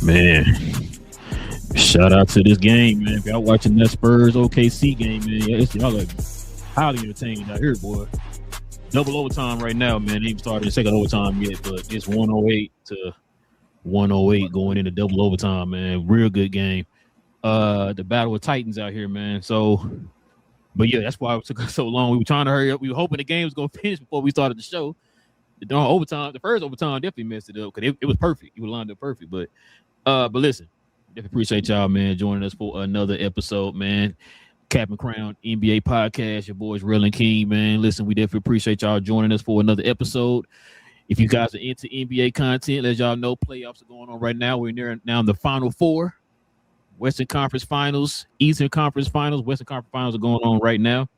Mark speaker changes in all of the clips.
Speaker 1: Man, shout out to this game, man. If y'all watching that Spurs OKC game, man, y'all like highly entertained out here, boy. Double overtime right now, man. They even started the second overtime yet, but it's 108 to 108 going into double overtime, man. Real good game. The battle of Titans out here, man. So, but yeah, that's why it took us so long. We were trying to hurry up. We were hoping the game was gonna finish before we started the show. The first overtime definitely messed it up because it was perfect. It was lined up perfect, but listen, definitely appreciate y'all, man, joining us for another episode, man. Cap and Crown NBA podcast. Your boys, Real and King, man. Listen, we definitely appreciate y'all joining us for another episode. If you guys are into NBA content, let y'all know playoffs are going on right now. We're near now in the Final Four, Western Conference Finals, Eastern Conference Finals. Western Conference Finals are going on right now.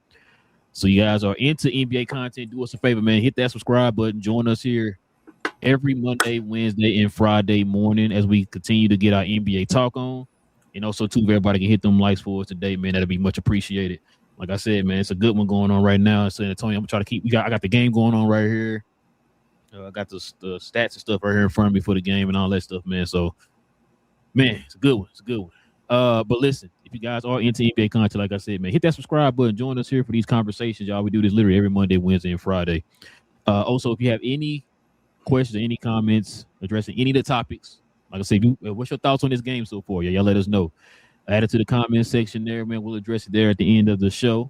Speaker 1: So you guys are into NBA content, do us a favor, man. Hit that subscribe button. Join us here every Monday, Wednesday, and Friday morning as we continue to get our NBA talk on. And also, too, if everybody can hit them likes for us today, man, that'd be much appreciated. Like I said, man, it's a good one going on right now in San Antonio. I'm gonna try to keep. I got the game going on right here. I got the stats and stuff right here in front of me for the game and all that stuff, man. So, man, it's a good one. It's a good one. But listen, if you guys are into NBA content, like I said, man, hit that subscribe button. Join us here for these conversations, y'all. We do this literally every Monday, Wednesday, and Friday. Also, if you have any questions or any comments addressing any of the topics, like I said, what's your thoughts on this game so far? Yeah, y'all let us know. Add it to the comment section there, man. We'll address it there at the end of the show,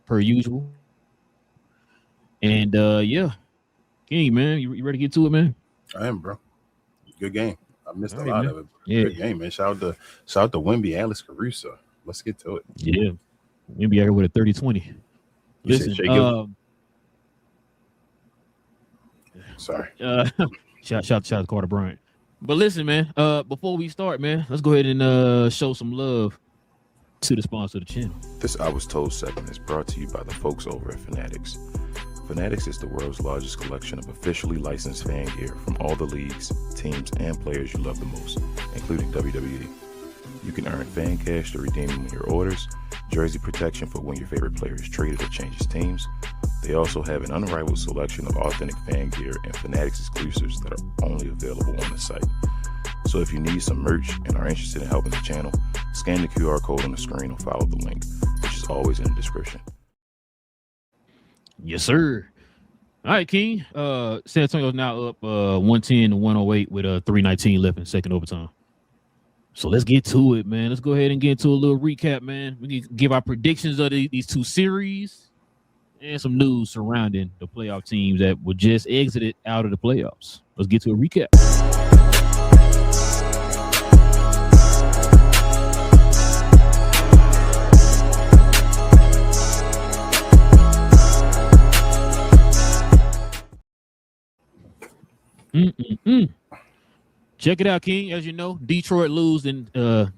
Speaker 1: per usual. And yeah, King, man, you ready to get to it, man?
Speaker 2: I am, bro. Good game. I missed a lot of it. Yeah. Good game, man. Shout out to Wemby, Alex Caruso. Let's get to it.
Speaker 1: Yeah. Wemby out here with a 30-20. Listen,
Speaker 2: sorry.
Speaker 1: Shout out to Carter Bryant. But listen, man, before we start, man, let's go ahead and show some love to the sponsor of the channel.
Speaker 3: This I Was Told segment is brought to you by the folks over at Fanatics. Fanatics is the world's largest collection of officially licensed fan gear from all the leagues, teams, and players you love the most, including WWE. You can earn fan cash to redeem them in your orders, jersey protection for when your favorite player is traded or changes teams. They also have an unrivaled selection of authentic fan gear and Fanatics exclusives that are only available on the site. So if you need some merch and are interested in helping the channel, scan the QR code on the screen or follow the link, which is always in the description.
Speaker 1: Yes, sir. All right, King. San Antonio's now up 110 to 108 with 3:19 left in second overtime. So let's get to it, man. Let's go ahead and get into a little recap, man. We can give our predictions of these two series and some news surrounding the playoff teams that were just exited out of the playoffs. Let's get to a recap. Check it out, King. As you know, Detroit lose in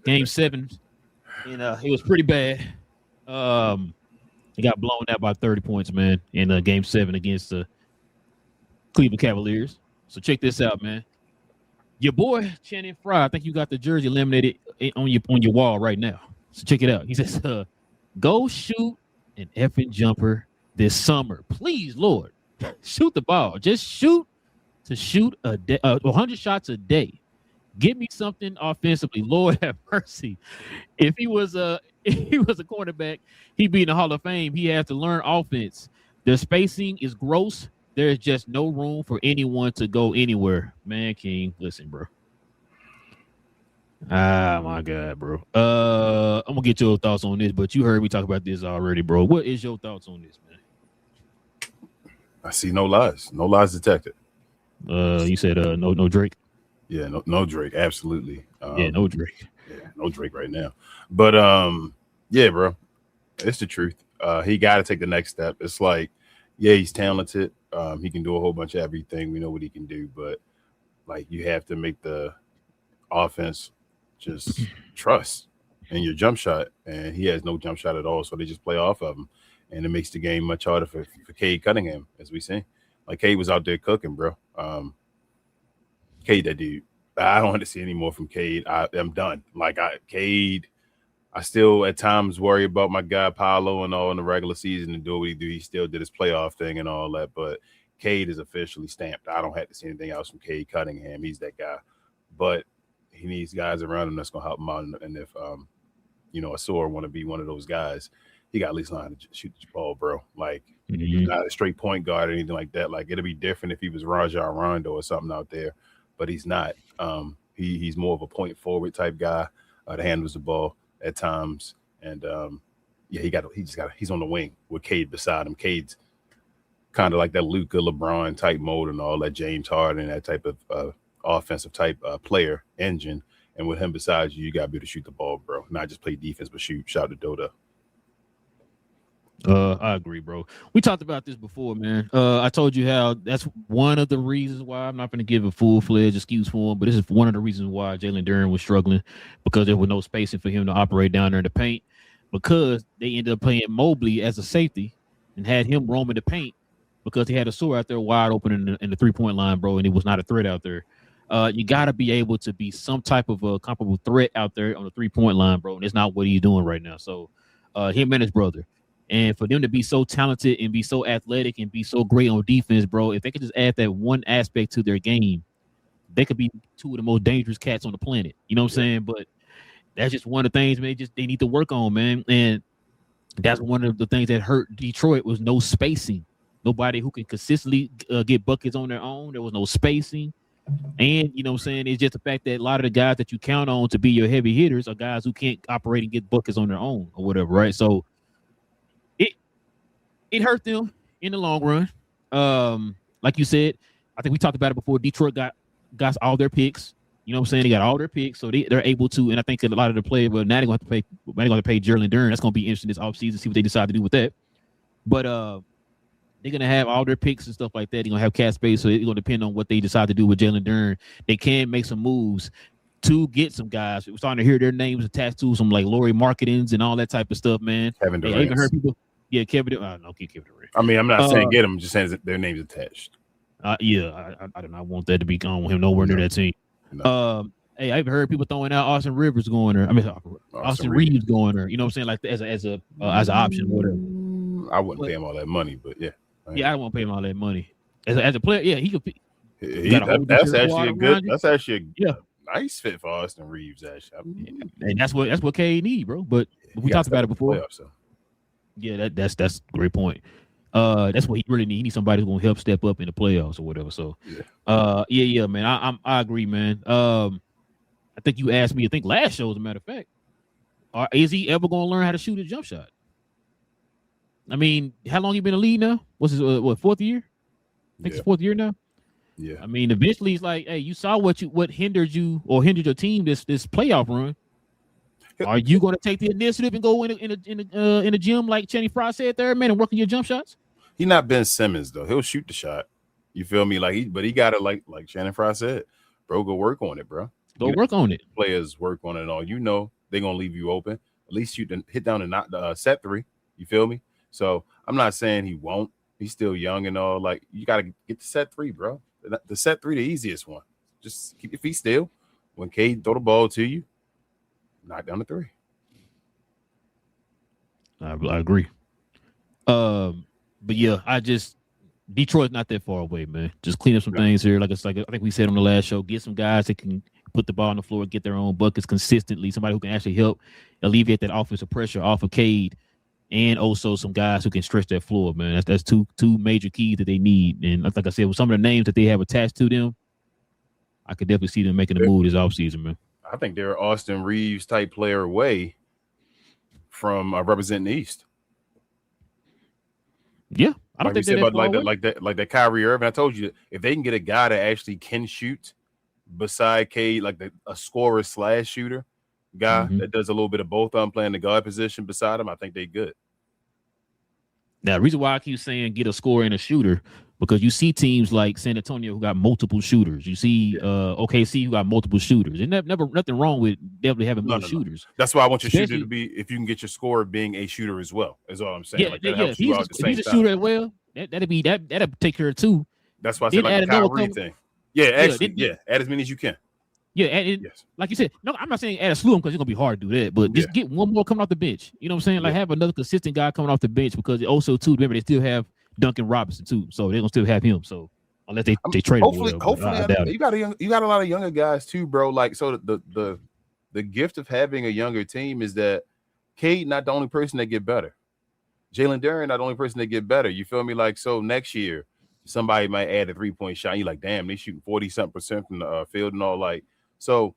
Speaker 1: game 7, and it was pretty bad. He got blown out by 30 points, man, in game 7 against the Cleveland Cavaliers. So check this out, man. Your boy Channing Frye, I think you got the jersey laminated on your wall right now. So check it out. He says, "Go shoot an effing jumper this summer, please, Lord. Shoot the ball. Just shoot." To shoot 100 shots a day. Give me something offensively. Lord have mercy. If he was a quarterback, he'd be in the Hall of Fame. He has to learn offense. The spacing is gross. there's just no room for anyone to go anywhere. Man, King, listen, bro. Ah, my God, bro. I'm gonna get your thoughts on this, but you heard me talk about this already, bro. What is your thoughts on this, man?
Speaker 2: I see no lies. No lies detected.
Speaker 1: You said no Drake.
Speaker 2: Yeah, no Drake. Absolutely.
Speaker 1: Yeah, no Drake.
Speaker 2: Yeah, no Drake right now. But yeah, bro, it's the truth. He got to take the next step. It's like, yeah, he's talented. He can do a whole bunch of everything. We know what he can do, but like you have to make the offense just trust in your jump shot, and he has no jump shot at all. So they just play off of him, and it makes the game much harder for Cade Cunningham, as we see. Like Cade was out there cooking, bro. Cade, that dude. I don't want to see any more from Cade. I'm done. Like Cade, I still at times worry about my guy Paolo and all in the regular season and do what he do. He still did his playoff thing and all that, but Cade is officially stamped. I don't have to see anything else from Cade Cunningham. He's that guy, but he needs guys around him that's gonna help him out. And if Ausar want to be one of those guys, he got at least learn how to shoot the ball, bro. Like he's not a straight point guard or anything like that. Like it'd be different if he was Rajon Rondo or something out there, but he's not. He's more of a point forward type guy that handles the ball at times, and he's on the wing with Cade beside him. Cade's kind of like that Luka, LeBron type mode and all that, James Harden, that type of offensive type player engine. And with him beside you, you gotta be able to shoot the ball, bro. Not just play defense, but shoot. Shout to Dota.
Speaker 1: I agree, bro. We talked about this before, man. I told you how that's one of the reasons why I'm not going to give a full-fledged excuse for him, but this is one of the reasons why Jalen Duren was struggling, because there was no spacing for him to operate down there in the paint, because they ended up playing Mobley as a safety and had him roaming the paint because he had Ausar out there wide open in the three-point line, bro, and he was not a threat out there. You got to be able to be some type of a comparable threat out there on the three-point line, bro, and it's not what he's doing right now. So him and his brother. And for them to be so talented and be so athletic and be so great on defense, bro, if they could just add that one aspect to their game, they could be two of the most dangerous cats on the planet. You know what I'm saying? But that's just one of the things, man, they need to work on, man. And that's one of the things that hurt Detroit was no spacing. Nobody who can consistently get buckets on their own. There was no spacing. And, you know what I'm saying, it's just the fact that a lot of the guys that you count on to be your heavy hitters are guys who can't operate and get buckets on their own or whatever, right? So it hurt them in the long run. Like you said, I think we talked about it before. Detroit got all their picks. You know what I'm saying? They got all their picks, so they're able to. And I think a lot of the players, well, now they're going to pay Jalen Duren. That's going to be interesting this offseason, see what they decide to do with that. But they're going to have all their picks and stuff like that. They're going to have cap space, so it's going to depend on what they decide to do with Jalen Duren. They can make some moves to get some guys. We're starting to hear their names attached to some like Lauri Markkanens and all that type of stuff, man.
Speaker 2: Kevin Durant.
Speaker 1: I even heard people. Yeah, Kevin Durant. Kevin Durant.
Speaker 2: I mean, I'm not saying get him. I'm just saying that their names attached.
Speaker 1: I do not want that to be gone with him nowhere near that team. No. Hey, I've heard people throwing out Austin Rivers going there. I mean, Austin Reeves going there. You know what I'm saying? Like as an option, whatever.
Speaker 2: I wouldn't pay him all that money, but yeah.
Speaker 1: I don't want to pay him all that money. As a player, yeah, he could.
Speaker 2: That's actually a good. That's actually a nice fit for Austin Reeves. Actually,
Speaker 1: and that's what K need, bro. But we talked about it before. Yeah, that's a great point. That's what he really needs. He needs somebody who's gonna help step up in the playoffs or whatever. So, yeah, man. I agree, man. I think you asked me. I think last show, as a matter of fact, is he ever gonna learn how to shoot a jump shot? I mean, how long he been in the league now? What's his fourth year? I think it's fourth year now.
Speaker 2: Yeah.
Speaker 1: I mean, eventually it's like, hey, you saw what hindered you or hindered your team this playoff run. Are you going to take the initiative and go in a gym like Channing Frye said there, man, and work on your jump shots?
Speaker 2: He not Ben Simmons though. He'll shoot the shot. You feel me? But he got it like Channing Frye said, bro. Go work on it, bro.
Speaker 1: Go work on it.
Speaker 2: Players work on it and all. You know they're gonna leave you open. At least you hit down and not the set three. You feel me? So I'm not saying he won't. He's still young and all. Like you got to get the set three, bro. The set three, the easiest one. Just keep your feet still. When Cade throw the ball to you, knock down the three.
Speaker 1: I agree. But yeah, Detroit's not that far away, man. Just clean up some things here. Like I think we said on the last show, get some guys that can put the ball on the floor, get their own buckets consistently. Somebody who can actually help alleviate that offensive pressure off of Cade. and also some guys who can stretch that floor, man. That's two major keys that they need. And like I said, with some of the names that they have attached to them, I could definitely see them making a move this offseason, man.
Speaker 2: I think they're Austin Reeves type player away from representing the East.
Speaker 1: Yeah, I don't think they're
Speaker 2: like that Kyrie Irving. I told you, if they can get a guy that actually can shoot beside Cade, like a scorer / shooter guy that does a little bit of both, playing the guard position beside him, I think they're good.
Speaker 1: Now, the reason why I keep saying get a scorer and a shooter, because you see teams like San Antonio who got multiple shooters. You see OKC who got multiple shooters. And never nothing wrong with definitely having more shooters.
Speaker 2: That's why I want your shooter to be, if you can get your scorer being a shooter as well, is all I'm saying.
Speaker 1: Yeah, If he's a shooter as well, that'll take care of two.
Speaker 2: That's why I said like the Kyrie thing. Yeah, actually, add as many as you can.
Speaker 1: Yeah, yes. Like you said, no, I'm not saying add a slew of them because it's gonna be hard to do that, but just get one more coming off the bench. You know what I'm saying? Like have another consistent guy coming off the bench, because also too, remember they still have Duncan Robinson too, so they're gonna still have him. So unless they trade
Speaker 2: hopefully,
Speaker 1: him,
Speaker 2: you got a lot of younger guys too, bro. Like so, the gift of having a younger team is that Cade not the only person that get better. Jalen Duren not the only person that get better. You feel me? Like so, next year somebody might add a 3-point shot. You like, damn, they shooting 40-something% from the field and all like. So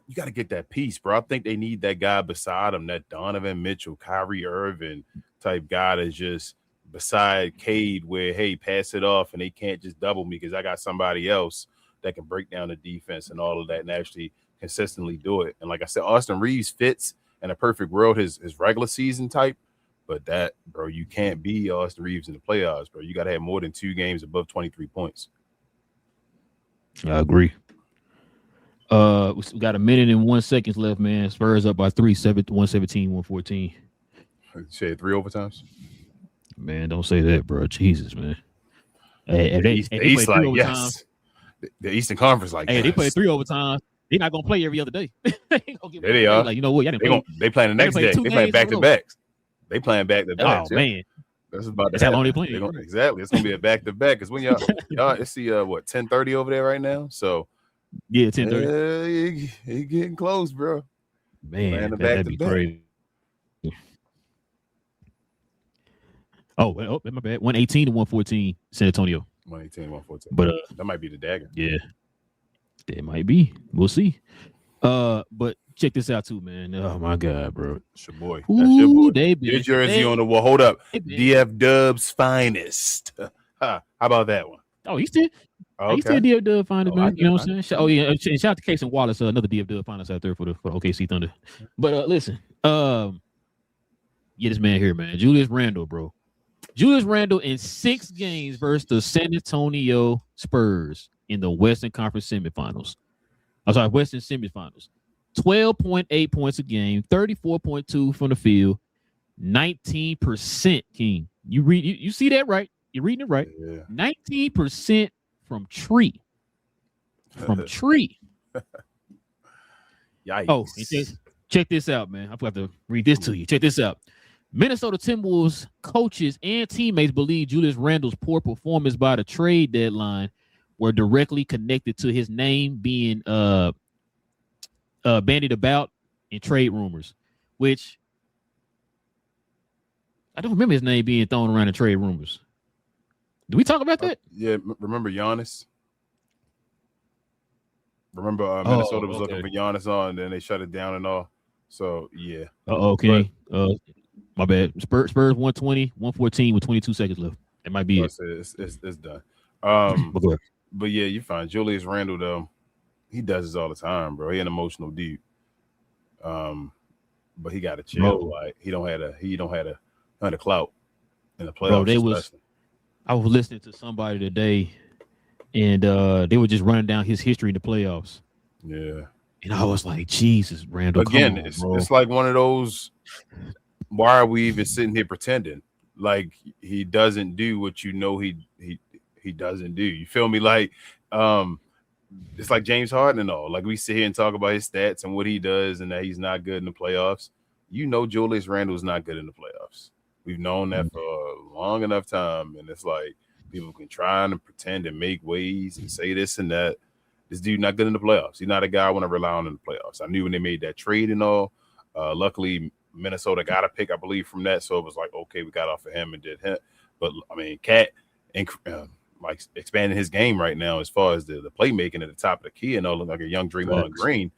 Speaker 2: you got to get that piece, bro. I think they need that guy beside him, that Donovan Mitchell, Kyrie Irving type guy that's just beside Cade where, hey, pass it off and they can't just double me because I got somebody else that can break down the defense and all of that and actually consistently do it. And like I said, Austin Reeves fits in a perfect world his regular season type, but that, bro, you can't be Austin Reeves in the playoffs, bro. You got to have more than 2 games above 23 points.
Speaker 1: I agree. We got a minute and 1 second left, man. Spurs up by 3, 117, 114.
Speaker 2: Say 3 overtimes.
Speaker 1: Man, don't say that, bro. Jesus, man. Hey,
Speaker 2: the East like yes. The Eastern Conference like
Speaker 1: hey, yes. They play 3 overtimes. They're not gonna play every other day.
Speaker 2: They are.
Speaker 1: Like, you know what?
Speaker 2: They playing the next day. They playing back to backs. They playing back to back.
Speaker 1: Oh man.
Speaker 2: That's about
Speaker 1: how long they playing.
Speaker 2: Exactly. It's gonna be a back to back because when y'all it's the 10:30 over there right now. So
Speaker 1: yeah, 10:30.
Speaker 2: You getting close, bro.
Speaker 1: Man, that'd be crazy. Oh, my bad. 118 to 114, San Antonio.
Speaker 2: 118, 114.
Speaker 1: But
Speaker 2: that might be the dagger.
Speaker 1: Yeah, that might be. We'll see. But check this out too, man. Oh my God, bro.
Speaker 2: It's your boy. That's your boy. New Jersey on the wall. Hold up. DF Dub's finest. How about that one?
Speaker 1: Oh, he's still DF Dub finest, man. You know what I'm saying? Oh yeah, and shout out to Casey Wallace, another DF Dub finest out there for the OKC Thunder. But listen, this man here, man, Julius Randle, bro. Julius Randle in 6 games versus the San Antonio Spurs in the Western Conference semifinals. Western semifinals. 12.8 points a game, 34.2 from the field, 19%. King, you see that right? You're reading it right.
Speaker 2: Yeah.
Speaker 1: 19% from tree.
Speaker 2: Yikes.
Speaker 1: Oh, check this out, man. I forgot to read this to you. Check this out. Minnesota Timberwolves coaches and teammates believe Julius Randle's poor performance by the trade deadline were directly connected to his name being bandied about in trade rumors, which I don't remember his name being thrown around in trade rumors. Did we talk about that?
Speaker 2: Yeah, remember Giannis? Remember Minnesota was looking for Giannis on, and then they shut it down and all. So, yeah.
Speaker 1: Okay. My bad. Spurs 120, 114 with 22 seconds left. That might be it.
Speaker 2: It's done. But yeah, you find Julius Randle though. He does this all the time, bro. He an emotional dude. But he got to chill. Bro. Like he don't have a clout in the playoffs. Bro,
Speaker 1: I was listening to somebody today, and they were just running down his history in the playoffs.
Speaker 2: Yeah.
Speaker 1: And I was like, Jesus, Randle.
Speaker 2: Again, it's like one of those. Why are we even sitting here pretending like he doesn't do what you know he doesn't do? You feel me? Like it's like James Harden and all. Like we sit here and talk about his stats and what he does and that he's not good in the playoffs. You know Julius Randle's not good in the playoffs. We've known that for a long enough time, and it's like people can try and pretend and make ways and say this and that. This dude not good in the playoffs. He's not a guy I want to rely on in the playoffs. I knew when they made that trade and all. Luckily, Minnesota got a pick, I believe, from that. So it was like, okay, we got off of him and did him. But I mean, Cat like expanding his game right now as far as the playmaking at the top of the key and all, look like a young Draymond Green.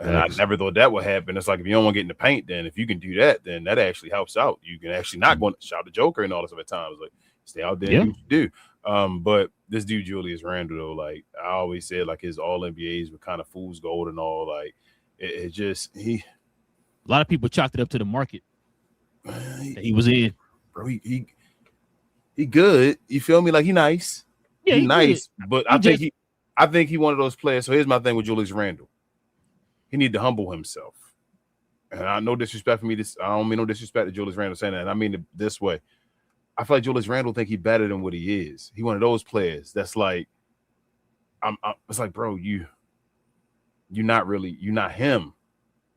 Speaker 2: And I never thought that would happen. It's like if you don't want to get in the paint, then if you can do that, then that actually helps out. You can actually not go and shout the Joker and all this other times. Like stay out there and do what you do. But this dude Julius Randle, though, like I always said, like his all NBAs were kind of fool's gold and all. Like it just a
Speaker 1: lot of people chalked it up to the market that he was in.
Speaker 2: Bro, he good. You feel me? Like he nice.
Speaker 1: Yeah,
Speaker 2: he nice.
Speaker 1: Good.
Speaker 2: But I think he one of those players. So here's my thing with Julius Randle. He need to humble himself. And I no disrespect for me. I don't mean no disrespect to Julius Randle saying that. And I mean it this way. I feel like Julius Randle think he's better than what he is. He one of those players that's like, it's like, bro, you're not him.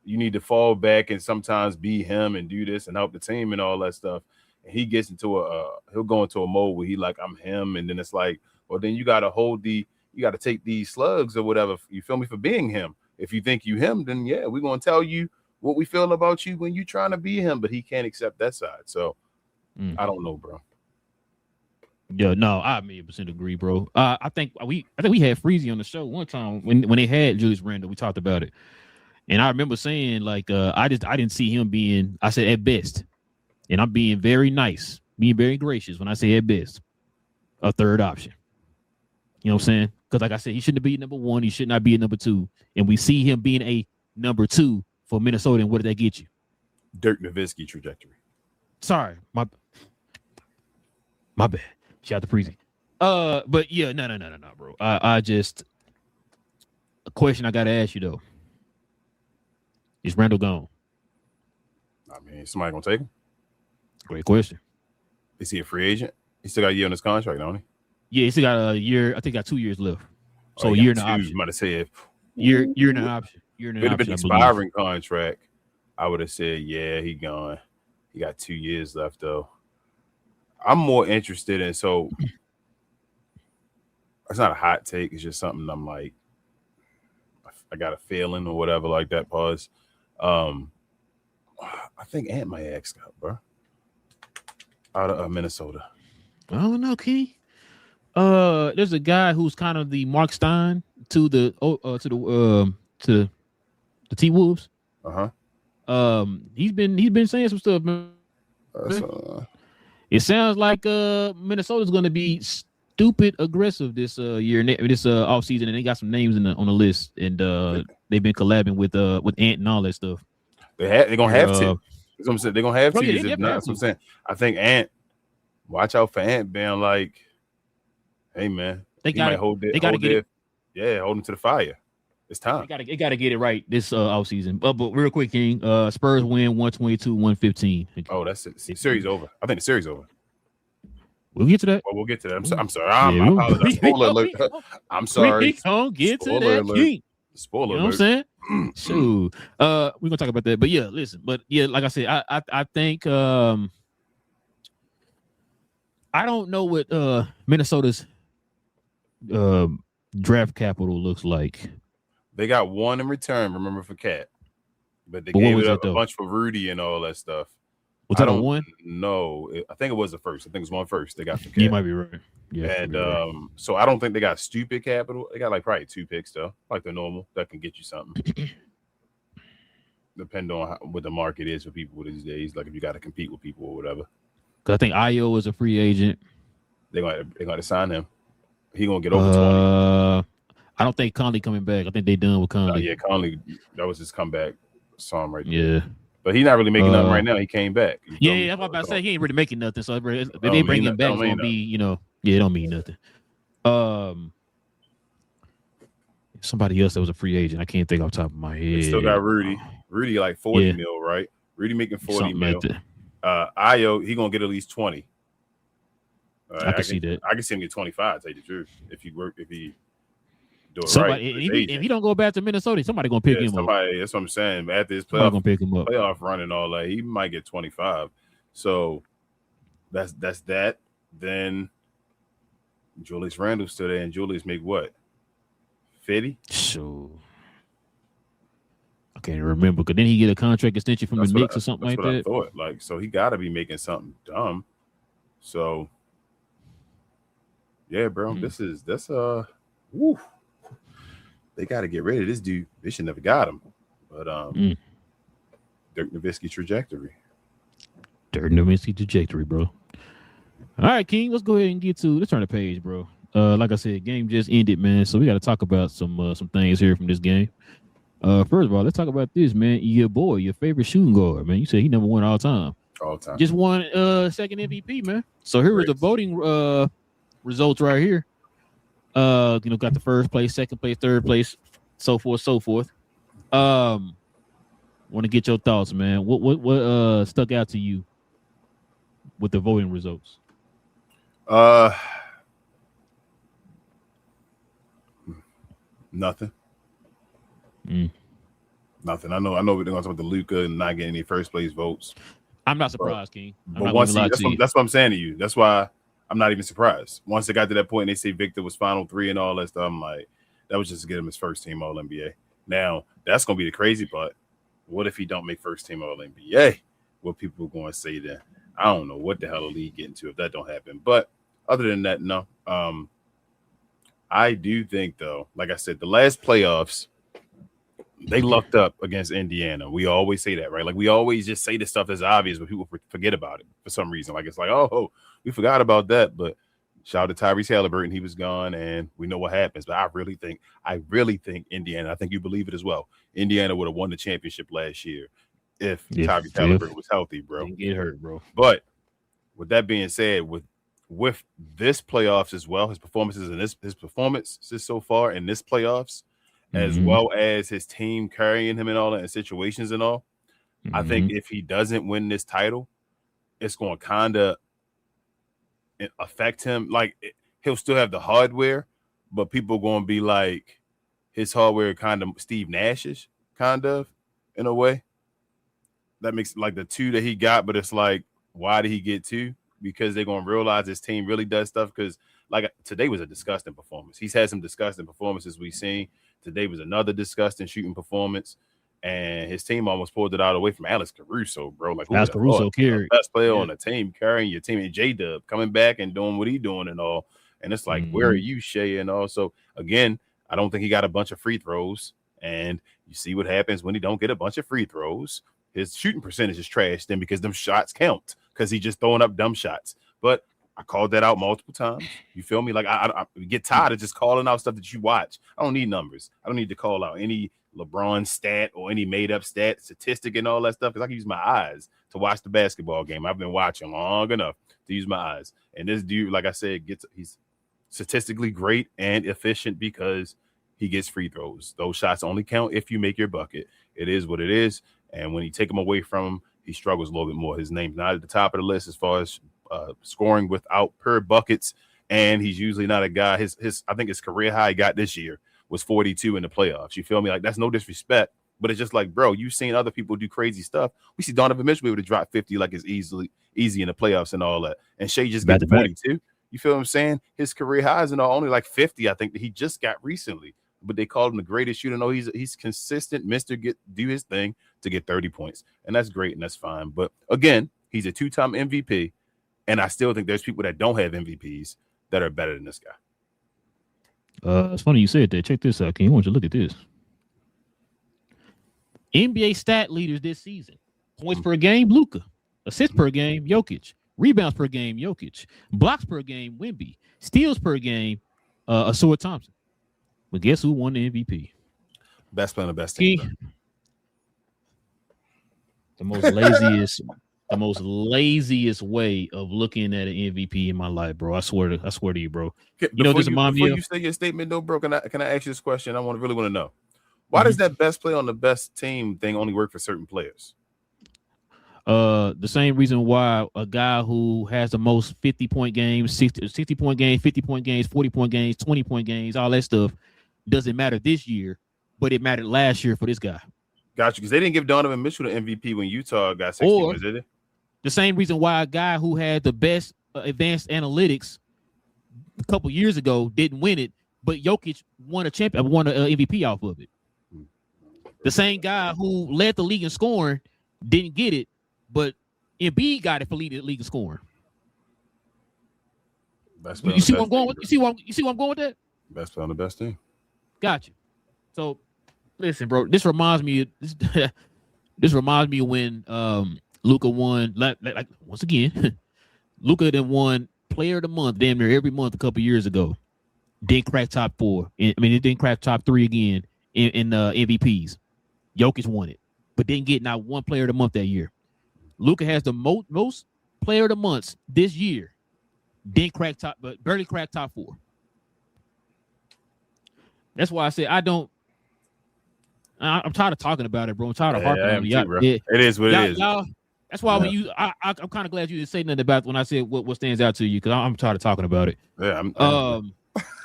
Speaker 2: You need to fall back and sometimes be him and do this and help the team and all that stuff. And he gets into he'll go into a mode where he like, I'm him. And then it's like, well, then you got to take these slugs or whatever. You feel me, for being him. If you think you him, then yeah, we're going to tell you what we feel about you when you're trying to be him, but he can't accept that side. So I don't know, bro.
Speaker 1: Yeah, no, I 100% agree, bro. I think we had Freezy on the show one time when they had Julius Randle. We talked about it, and I remember saying like I didn't see him being. I said at best, and I'm being very nice, being very gracious when I say at best, a third option. You know what I'm saying? Because like I said, he shouldn't be number one. He should not be a number two, and we see him being a number two for Minnesota. And what did that get you?
Speaker 2: Dirk Nowitzki trajectory.
Speaker 1: Sorry, my bad. Shout out to Freezy. But yeah, no, bro. I just a question I gotta ask you though. Is Randle gone?
Speaker 2: I mean, somebody gonna take him?
Speaker 1: Great question.
Speaker 2: Is he a free agent? He still got a year on his contract, don't he?
Speaker 1: Yeah, he still got a year. I think got 2 years left. So a year and an option.
Speaker 2: I'm about to say if
Speaker 1: year and an option. Year and an option.
Speaker 2: It would have been expiring contract. I would have said, yeah, he gone. He got 2 years left though. I'm more interested in, so it's not a hot take. It's just something I'm like, I got a feeling or whatever like that. Pause. I think Ant might ask out, bro. Out of Minnesota.
Speaker 1: I don't know, Key. There's a guy who's kind of the Mark Stein to the T-Wolves. He's been saying some stuff, man. It sounds like Minnesota's going to be stupid aggressive this year, this offseason, and they got some names on the list, and they've been collabing with Ant and all that stuff.
Speaker 2: They're gonna have to. That's what I'm saying. They're gonna have to.
Speaker 1: Yeah,
Speaker 2: If not, that's what I'm saying. I think Ant. Watch out for Ant being like, hey man,
Speaker 1: they got to hold it.
Speaker 2: Yeah, hold him to the fire. It's time.
Speaker 1: They got to get it right this offseason. But real quick, King, Spurs win 122-115.
Speaker 2: Oh, that's it. Series over. I think the series over.
Speaker 1: We'll get to that.
Speaker 2: Well, we'll get to that. I'm sorry. I apologize. Spoiler alert. I'm sorry.
Speaker 1: We gonna get to that. King.
Speaker 2: Spoiler alert.
Speaker 1: You know what I'm saying? So, we're gonna talk about that. But yeah, listen. But yeah, like I said, I think I don't know what Minnesota's draft capital looks like.
Speaker 2: They got one in return, remember, for Cat. But they gave it up a bunch for Rudy and all that stuff.
Speaker 1: Was that on one?
Speaker 2: No, I think it was the first. I think it was one first. They got for Cat.
Speaker 1: You might be right. Yeah.
Speaker 2: And so I don't think they got stupid capital. They got like probably 2 picks though, like the normal that can get you something. Depending on what the market is for people these days, like if you got to compete with people or whatever.
Speaker 1: Because I think Ayo is a free agent.
Speaker 2: They're going to sign him. He gonna get over 20.
Speaker 1: I don't think Conley coming back. I think they done with Conley.
Speaker 2: Yeah, Conley, that was his comeback song right there.
Speaker 1: Yeah.
Speaker 2: But he's not really making nothing right now. He came back.
Speaker 1: Yeah, that's what I'm about to say. He ain't really making nothing. So if they bring him back, it's gonna be, it don't mean nothing. Somebody else that was a free agent. I can't think off the top of my head.
Speaker 2: They still got Rudy. Rudy like 40 mil, right? Rudy making 40 mil. Like Ayo, he gonna get at least 20.
Speaker 1: I can see that.
Speaker 2: I can see him get 25. To tell you the truth, if he do it
Speaker 1: right. If he don't go back to Minnesota, somebody gonna pick him up.
Speaker 2: That's what I'm saying. After his playoff run and all that, he might get 25. So that's that. Then Julius Randle's still there, and Julius make what? 50?
Speaker 1: Sure. can't remember. Because then he get a contract extension from
Speaker 2: That's
Speaker 1: the
Speaker 2: what
Speaker 1: Knicks or something
Speaker 2: that's
Speaker 1: like
Speaker 2: what I
Speaker 1: that.
Speaker 2: thought. Like, so he got to be making something dumb. So, yeah, bro, that's woo. They got to get rid of this dude. They should never got him. But Dirk Nowitzki trajectory.
Speaker 1: Dirk Nowitzki trajectory, bro. All right, King, let's go ahead and let's turn the page, bro. Like I said, game just ended, man. So we got to talk about some things here from this game. First of all, let's talk about this, man. Your boy, your favorite shooting guard, man. You said he number one all time.
Speaker 2: All time.
Speaker 1: Just won second MVP, man. So here is the voting results right here. Got the first place, second place, third place, so forth. Want to get your thoughts, man. What stuck out to you with the voting results?
Speaker 2: Nothing. Nothing. I know we're going to talk about the Luka and not getting any first place votes.
Speaker 1: I'm not surprised, King.
Speaker 2: But that's what I'm saying to you. That's why I'm not even surprised. Once they got to that point and they say Victor was final 3 and all that stuff, I'm like, that was just to get him his first team All NBA. Now, that's going to be the crazy part. What if he don't make first team All NBA? What people are going to say then? I don't know what the hell the league get into if that don't happen. But other than that, no. I do think, though, like I said, the last playoffs, they lucked up against Indiana. We always say that, right? Like, we always just say the stuff that's obvious, but people forget about it for some reason. Like, it's like, oh, we forgot about that. But shout out to Tyrese Halliburton. He was gone, and we know what happens. But I really think Indiana, I think you believe it as well, Indiana would have won the championship last year if Tyrese Halliburton was healthy, bro.
Speaker 1: Didn't get hurt, bro.
Speaker 2: But with that being said, with this playoffs as well, his performances and his performances so far in this playoffs, as well as his team carrying him and all that in situations and all, I think if he doesn't win this title, it's going to kind of affect him. Like, he'll still have the hardware, but people are going to be like, his hardware kind of Steve Nash's, kind of, in a way. That makes like the 2 that he got, but it's like, why did he get 2? Because they're going to realize his team really does stuff. Because, like, today was a disgusting performance. He's had some disgusting performances we've seen. Today was another disgusting shooting performance. And his team almost pulled it out away from Alex Caruso, bro. Like,
Speaker 1: Alex Caruso carried.
Speaker 2: Best player on the team, carrying your team. And J-Dub coming back and doing what he's doing and all. And it's like, where are you, Shea? And also, again, I don't think he got a bunch of free throws. And you see what happens when he don't get a bunch of free throws. His shooting percentage is trash then because them shots count because he's just throwing up dumb shots. But I called that out multiple times. You feel me? Like, I get tired of just calling out stuff that you watch. I don't need numbers. I don't need to call out any LeBron stat or any made-up statistic and all that stuff because I can use my eyes to watch the basketball game. I've been watching long enough to use my eyes. And this dude, like I said, he's statistically great and efficient because he gets free throws. Those shots only count if you make your bucket. It is what it is. And when you take him away from him, he struggles a little bit more. His name's not at the top of the list as far as scoring without per buckets, and he's usually not a guy. I think his career high he got this year was 42 in the playoffs. You feel me? Like, that's no disrespect, but it's just like, bro, you've seen other people do crazy stuff. We see Donovan Mitchell be able to drop 50 like it's easy in the playoffs and all that, and Shea just got 42. You feel what I'm saying? His career highs and all only like 50, I think, that he just got recently. But they called him the greatest shooter. No, he's consistent, do his thing to get 30 points. And that's great, and that's fine. But again, he's a 2-time MVP, and I still think there's people that don't have MVPs that are better than this guy.
Speaker 1: It's funny you said that. Check this out, King. I want you to look at this. NBA stat leaders this season. Points per game, Luka. Assists per game, Jokic. Rebounds per game, Jokic. Blocks per game, Wemby. Steals per game, Asua Thompson. But guess who won the MVP?
Speaker 2: Best player on the best team.
Speaker 1: The most laziest way of looking at an MVP in my life, bro. I swear to you, bro.
Speaker 2: Before you say your statement, though, bro, can I ask you this question? I really want to know. Why does that best player on the best team thing only work for certain players?
Speaker 1: The same reason why a guy who has the most 50-point games, 60-point games, 50-point games, 40-point games, 20-point games, all that stuff doesn't matter this year, but it mattered last year for this guy.
Speaker 2: Got you, because they didn't give Donovan Mitchell the MVP when Utah got 60 wins, did they?
Speaker 1: The same reason why a guy who had the best advanced analytics a couple years ago didn't win it, but Jokic won an MVP off of it. The same guy who led the league in scoring didn't get it, but Embiid got it for leading the league in scoring. You see where I'm going with? You see where I'm going with that?
Speaker 2: Best player on the best team.
Speaker 1: Gotcha. So, listen, bro. This reminds me. This reminds me of when Luka won. Like once again, Luka then won Player of the Month damn near every month a couple years ago. Didn't crack top 4. It didn't crack top 3 again in MVPs. Jokic won it, but didn't get not one Player of the Month that year. Luka has the most Player of the Months this year. Didn't crack top, but barely cracked top 4. That's why I said I'm tired of talking about it, bro. I'm tired of harping on it.
Speaker 2: Bro. It is what it is.
Speaker 1: That's why when I'm kind of glad you didn't say nothing about when I said what stands out to you, because I'm tired of talking about it.
Speaker 2: Yeah.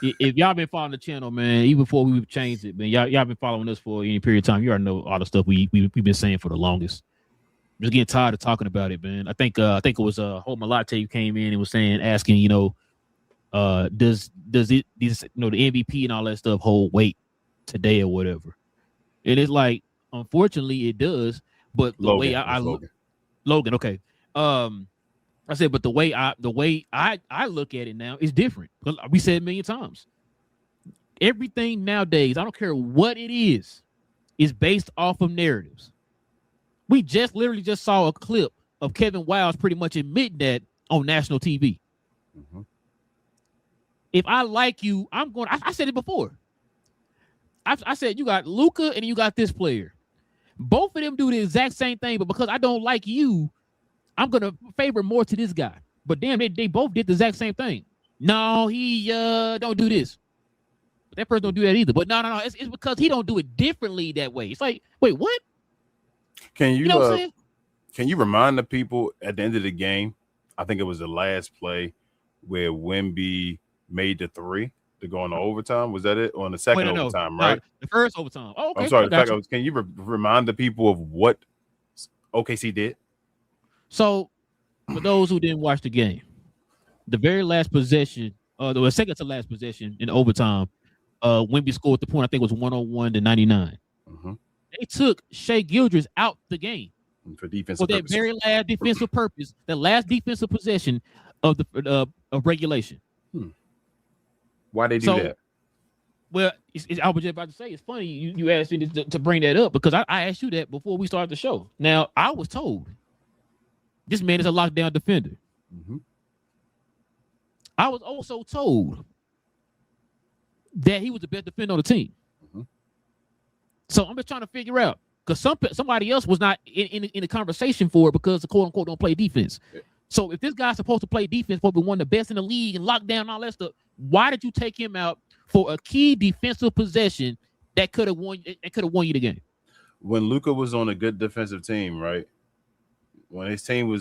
Speaker 1: If y'all been following the channel, man, even before we changed it, man, y'all been following us for any period of time. You already know all the stuff we've been saying for the longest. I'm just getting tired of talking about it, man. I think it was Hope Malate who came in and was asking, does the MVP and all that stuff hold weight today or whatever? And it's like, unfortunately, it does. But the way I Logan, okay. I said, but the way I look at it now is different. Because we said a million times. Everything nowadays, I don't care what it is based off of narratives. We literally just saw a clip of Kevin Wiles pretty much admitting that on national TV. Mm-hmm. If I like you, I'm going. I said it before. I said you got Luka and you got this player. Both of them do the exact same thing, but because I don't like you, I'm gonna favor more to this guy. But damn, they both did the exact same thing. No, he don't do this. But that person don't do that either. But no, it's because he don't do it differently that way. It's like, wait, what?
Speaker 2: Can you remind the people at the end of the game? I think it was the last play where Wemby made the 3 to go into overtime. Was that it? Or on the second overtime, right?
Speaker 1: The first overtime. Oh, okay.
Speaker 2: I'm sorry. Can you remind the people of what OKC did?
Speaker 1: So, for those who didn't watch the game, the very last possession, the second to last possession in overtime, Wemby scored the point. I think it was 101-99. Mm-hmm. They took Shai Gilgeous out the game
Speaker 2: for defensive
Speaker 1: that very last defensive purpose, that last defensive possession of the of regulation.
Speaker 2: Why they do that?
Speaker 1: Well, I was just about to say, it's funny you asked me to bring that up because I asked you that before we started the show. Now, I was told this man is a lockdown defender. Mm-hmm. I was also told that he was the best defender on the team. Mm-hmm. So I'm just trying to figure out, because somebody else was not in the conversation for it because the quote unquote don't play defense. Yeah. So if this guy's supposed to play defense, supposed to be one of the best in the league and lockdown and all that stuff, why did you take him out for a key defensive possession that could have won you the game?
Speaker 2: When Luka was on a good defensive team, right? When his team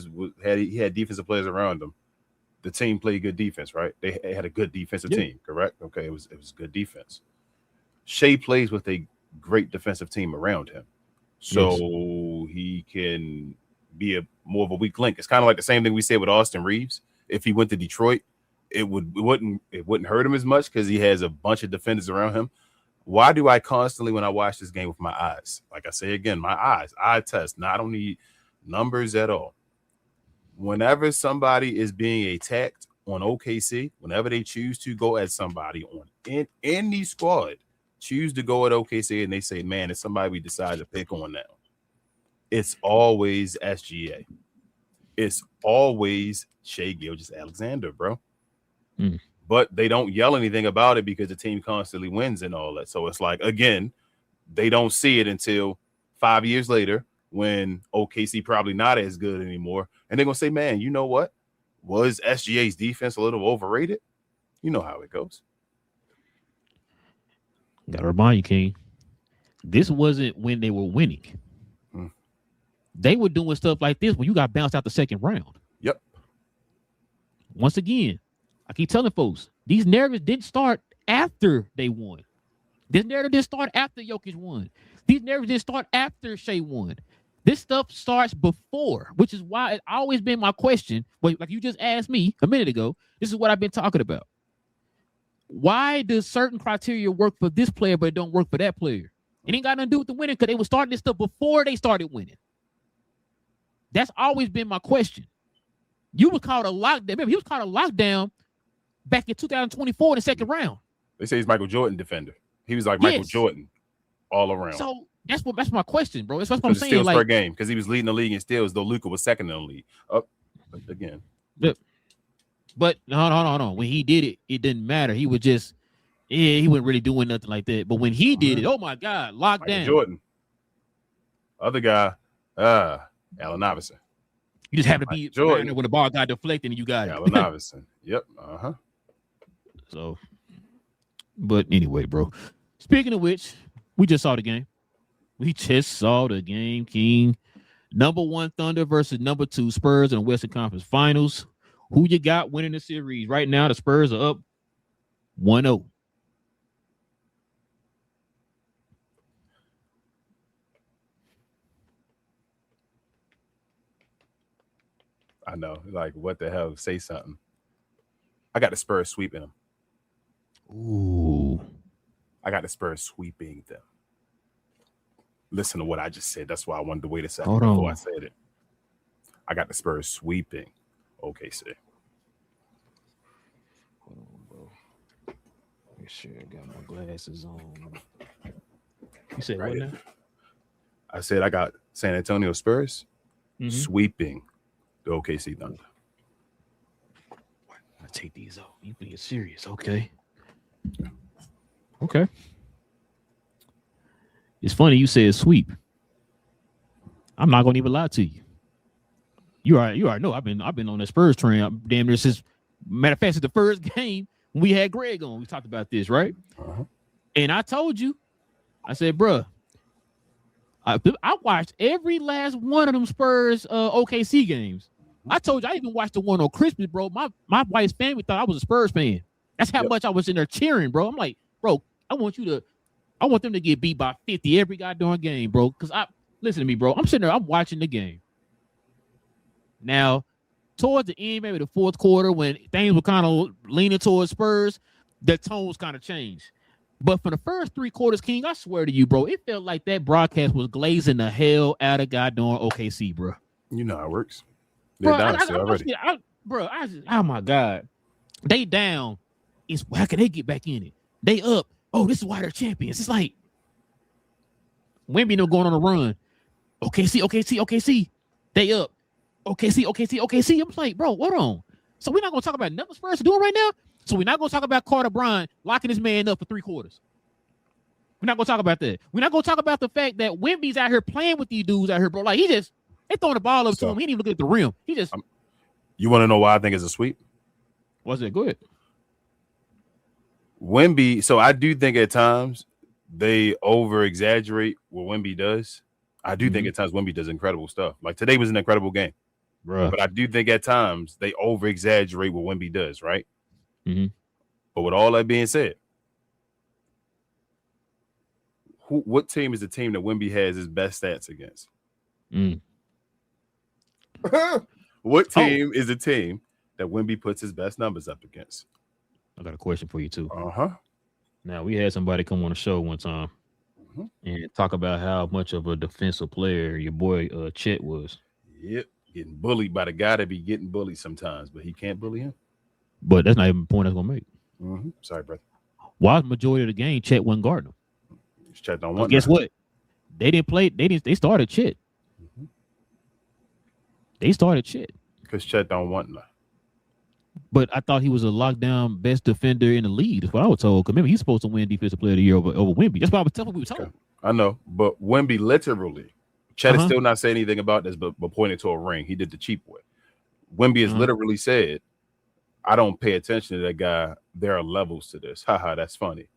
Speaker 2: he had defensive players around him, the team played good defense, right? They had a good defensive team, correct? Okay, it was good defense. Shai plays with a great defensive team around him, so he can be more of a weak link. It's kind of like the same thing we said with Austin Reeves. If he went to Detroit, it wouldn't hurt him as much because he has a bunch of defenders around him. Why do I constantly, when I watch this game with my eyes, like I say again, my eyes, eye test. Now I don't need numbers at all. Whenever somebody is being attacked on OKC, whenever they choose to go at somebody on in any squad, choose to go at OKC, and they say, man, it's somebody we decide to pick on now. It's always SGA. It's always Shai Gilgeous-Alexander, bro. Mm. But they don't yell anything about it because the team constantly wins and all that. So it's like, again, they don't see it until 5 years later when OKC probably not as good anymore. And they're going to say, man, you know what? Was SGA's defense a little overrated? You know how it goes.
Speaker 1: Got to remind you, King, this wasn't when they were winning. They were doing stuff like this when you got bounced out the second round.
Speaker 2: Yep.
Speaker 1: Once again, I keep telling folks, these narratives didn't start after they won. This narrative didn't start after Jokic won. These narratives didn't start after Shai won. This stuff starts before, which is why it's always been my question. Like you just asked me a minute ago, this is what I've been talking about. Why does certain criteria work for this player, but it don't work for that player? It ain't got nothing to do with the winning because they were starting this stuff before they started winning. That's always been my question. You was called a lockdown. Remember, he was called a lockdown back in 2024 in the second round.
Speaker 2: They say he's Michael Jordan defender. He was like Michael Jordan all around.
Speaker 1: So that's my question, bro. That's what I'm saying.
Speaker 2: Steals per game because he was leading the league in steals, though Luka was second in the league. Again.
Speaker 1: But no. When he did it, it didn't matter. He was just, he wasn't really doing nothing like that. But when he did it, oh my God, locked down.
Speaker 2: Jordan. Other guy, Allen Iverson.
Speaker 1: You just have to be Jordan when the ball got deflected and you got
Speaker 2: Allen Iverson. Yep.
Speaker 1: So, but anyway, bro. Speaking of which, we just saw the game. King. Number 1 Thunder versus number 2 Spurs in the Western Conference Finals. Who you got winning the series? Right now, the Spurs are up 1-0.
Speaker 2: I know. Like, what the hell? Say something. I got the Spurs sweeping them.
Speaker 1: Ooh.
Speaker 2: I got the Spurs sweeping them. Listen to what I just said. That's why I wanted to wait a second before I said it. I got the Spurs sweeping OKC.
Speaker 1: Hold on, bro. Make sure I got my glasses on. You said right what now?
Speaker 2: I said I got San Antonio Spurs sweeping the OKC Thunder.
Speaker 1: I take these off. You being serious, okay? Okay. It's funny you said sweep. I'm not gonna even lie to you. You already know I've been on the Spurs train damn near since, matter of fact, since the first game when we had Greg on. We talked about this, right? And I told you, I said, bruh, I watched every last one of them Spurs OKC games. I told you I even watched the one on Christmas, bro. My wife's family thought I was a Spurs fan. That's how much I was in there cheering, bro. I'm like, bro, I want them to get beat by 50 every goddamn game, bro. Because listen to me, bro. I'm sitting there, I'm watching the game. Now, towards the end, maybe the fourth quarter, when things were kind of leaning towards Spurs, the tones kind of changed. But for the first 3 quarters, King, I swear to you, bro, it felt like that broadcast was glazing the hell out of goddamn OKC, bro.
Speaker 2: You know how it works.
Speaker 1: They're down already. Oh my God. They down. How can they get back in it? They up. Oh, this is why they're champions. It's like Wemby no going on a run. OKC. They up. OKC. I'm like, bro, hold on. So we're not going to talk about nothing Spurs are doing right now? So we're not going to talk about Carter Bryant locking his man up for 3 quarters. We're not going to talk about that. We're not going to talk about the fact that Wemby's out here playing with these dudes out here, bro. Like, they throwing the ball up to him. He didn't even look at the rim.
Speaker 2: You want to know why I think it's a sweep?
Speaker 1: What's it? Go ahead.
Speaker 2: Wemby, so I do think at times they over-exaggerate what Wemby does. I do think at times Wemby does incredible stuff. Like today was an incredible game.
Speaker 1: Bruh.
Speaker 2: But I do think at times they over-exaggerate what Wemby does, right?
Speaker 1: Mm-hmm.
Speaker 2: But with all that being said, what team is the team that Wemby has his best stats against? What team is the team that Wemby puts his best numbers up against?
Speaker 1: I got a question for you too.
Speaker 2: Now
Speaker 1: we had somebody come on the show one time and talk about how much of a defensive player your boy Chet was.
Speaker 2: Yep, getting bullied by the guy that be getting bullied sometimes, but he can't bully him.
Speaker 1: But that's not even the point I was gonna make.
Speaker 2: Sorry, brother.
Speaker 1: Why the majority of the game Chet wasn't guarding him?
Speaker 2: Chet don't want.
Speaker 1: Guess what? They didn't play. They started Chet. They started Chet
Speaker 2: because Chet don't want nothing.
Speaker 1: But I thought he was a lockdown best defender in the league. That's what I was told. Because remember, he's supposed to win Defensive Player of the Year over Wemby. That's what I was telling we were told.
Speaker 2: I know, but Wemby literally, Chet is still not saying anything about this, but pointing to a ring. He did the cheap way. Wemby has literally said, "I don't pay attention to that guy. There are levels to this. Haha, that's funny."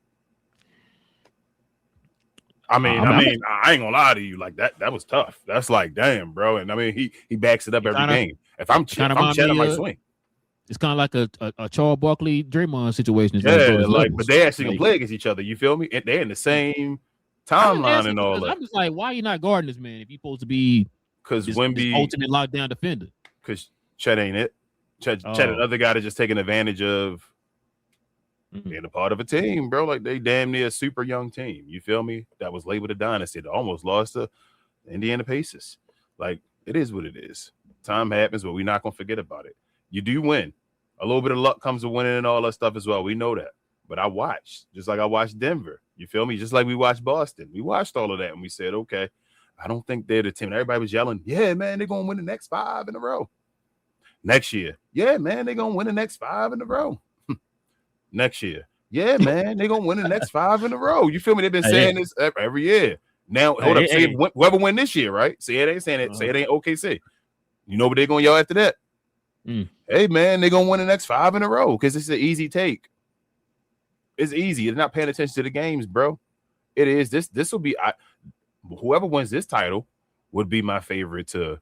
Speaker 2: I mean, I ain't gonna lie to you. Like that was tough. That's like, damn, bro. And I mean, he backs it up every game. If I'm Chet, I might swing.
Speaker 1: It's kind of like a Charles Barkley, Draymond situation.
Speaker 2: Yeah, but they actually can play against each other. You feel me? And they're in the same timeline and all that.
Speaker 1: I'm just like, why are you not guarding this man if he's supposed to be
Speaker 2: because Wemby
Speaker 1: ultimate lockdown defender?
Speaker 2: Because Chet ain't it. Chet another guy that's just taking advantage of being a part of a team, bro. Like they damn near a super young team. You feel me? That was labeled a dynasty. That almost lost to Indiana Pacers. Like it is what it is. Time happens, but we're not gonna forget about it. You do win. A little bit of luck comes with winning and all that stuff as well. We know that. But I watched, just like I watched Denver. You feel me? Just like we watched Boston. We watched all of that and we said, okay, I don't think they're the team. Everybody was yelling, yeah, man, they're gonna win the next 5 in a row. Next year, yeah, man, they're gonna win the next 5 in a row. Next year, yeah, man, they're gonna win the next 5 in a row. You feel me? They've been saying this every year. Now, hold up, say whoever win this year, right? Say it ain't saying it. Say it ain't OKC. You know what they're gonna yell after that? Hey, man, they're gonna win the next 5 in a row because it's an easy take. It's easy. They're not paying attention to the games, bro. It is. This will be whoever wins this title would be my favorite to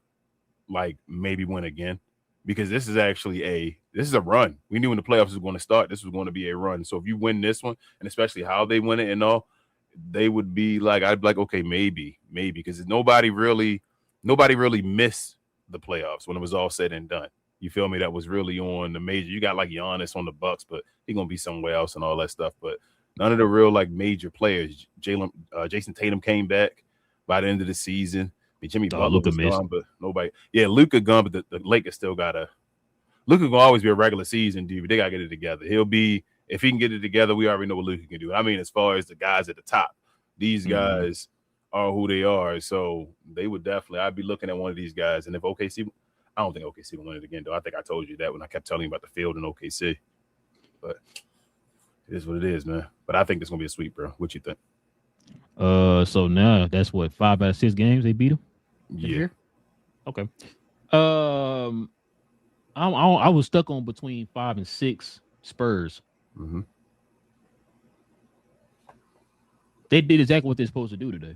Speaker 2: like maybe win again. Because this is actually this is a run. We knew when the playoffs was going to start, this was going to be a run. So if you win this one, and especially how they win it and all, they would be like, I'd be like, okay, maybe, because nobody really missed the playoffs when it was all said and done. You feel me? That was really on the major. You got like Giannis on the Bucks, but he's gonna be somewhere else and all that stuff. But none of the real like major players. Jason Tatum came back by the end of the season. Jimmy Butler was gone, but nobody. Yeah, Luka gone, but the Lakers still gotta. Luka gonna always be a regular season dude. But they gotta get it together. He'll be if he can get it together. We already know what Luka can do. I mean, as far as the guys at the top, these guys are who they are. So they would definitely. I'd be looking at one of these guys. And if OKC, I don't think OKC will win it again, though. I think I told you that when I kept telling you about the field in OKC. But it is what it is, man. But I think it's gonna be a sweep, bro. What you think?
Speaker 1: So now that's what 5 out of 6 games they beat them.
Speaker 2: Yeah.
Speaker 1: Okay. I was stuck on between 5 and 6 Spurs.
Speaker 2: Mm-hmm.
Speaker 1: They did exactly what they're supposed to do today.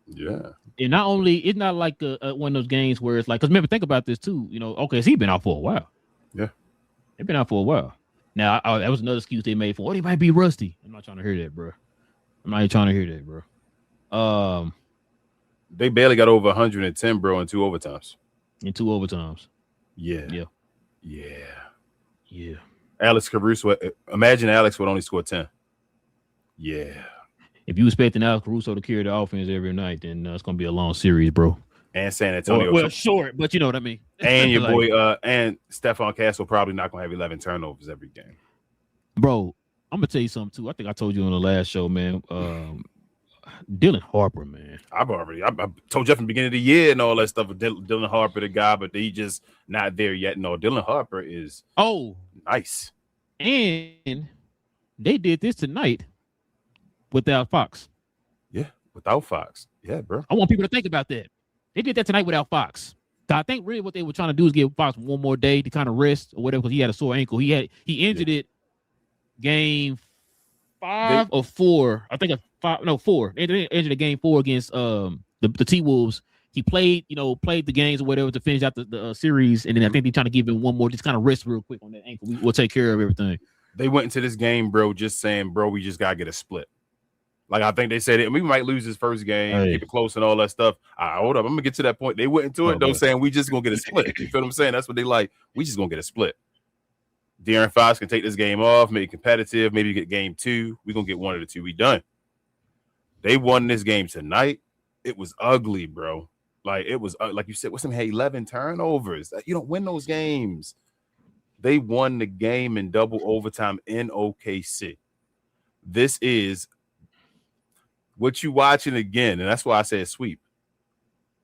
Speaker 2: Yeah.
Speaker 1: And not only it's not like one of those games where it's like, because remember, think about this too. You know, okay, so he's been out for a while.
Speaker 2: Yeah.
Speaker 1: They've been out for a while. Now that was another excuse they made for. Oh, they might be rusty. I'm not trying to hear that, bro.
Speaker 2: They barely got over 110, bro, in 2 overtimes.
Speaker 1: Yeah.
Speaker 2: Alex Caruso. Imagine Alex would only score 10. Yeah.
Speaker 1: If you expecting Alex Caruso to carry the offense every night, then it's gonna be a long series, bro.
Speaker 2: And San Antonio.
Speaker 1: Well, short, but you know what I mean.
Speaker 2: And your boy, and Stephon Castle probably not gonna have 11 turnovers every game.
Speaker 1: Bro, I'm gonna tell you something too. I think I told you on the last show, man. Dylan Harper, man.
Speaker 2: I told you from the beginning of the year and all that stuff. Dylan Harper, the guy, but he just not there yet. No, Dylan Harper is nice.
Speaker 1: And they did this tonight without Fox.
Speaker 2: Yeah, without Fox. Yeah, bro.
Speaker 1: I want people to think about that. They did that tonight without Fox. I think really what they were trying to do is give Fox one more day to kind of rest or whatever, because he had a sore ankle. He injured it game 5 or 4. I think 4. They injured a game 4 against the T-Wolves. He played the games or whatever to finish out the series, and then I think they're trying to give him one more, just kind of rest real quick on that ankle. We'll take care of everything.
Speaker 2: They went into this game, bro, just saying, bro, we just gotta get a split. Like I think they said it. We might lose this first game, keep it close and all that stuff. Hold up, I'm gonna get to that point. They went into it though, saying we just gonna get a split. You feel what I'm saying? That's what they like. We just gonna get a split. De'Aaron Fox can take this game off, make it competitive, maybe get game 2. We're gonna get one of the 2. We done. They won this game tonight. It was ugly, bro. Like it was like you said, what's some 11 turnovers? You don't win those games. They won the game in double overtime in OKC. This is what you watching again, and that's why I said sweep.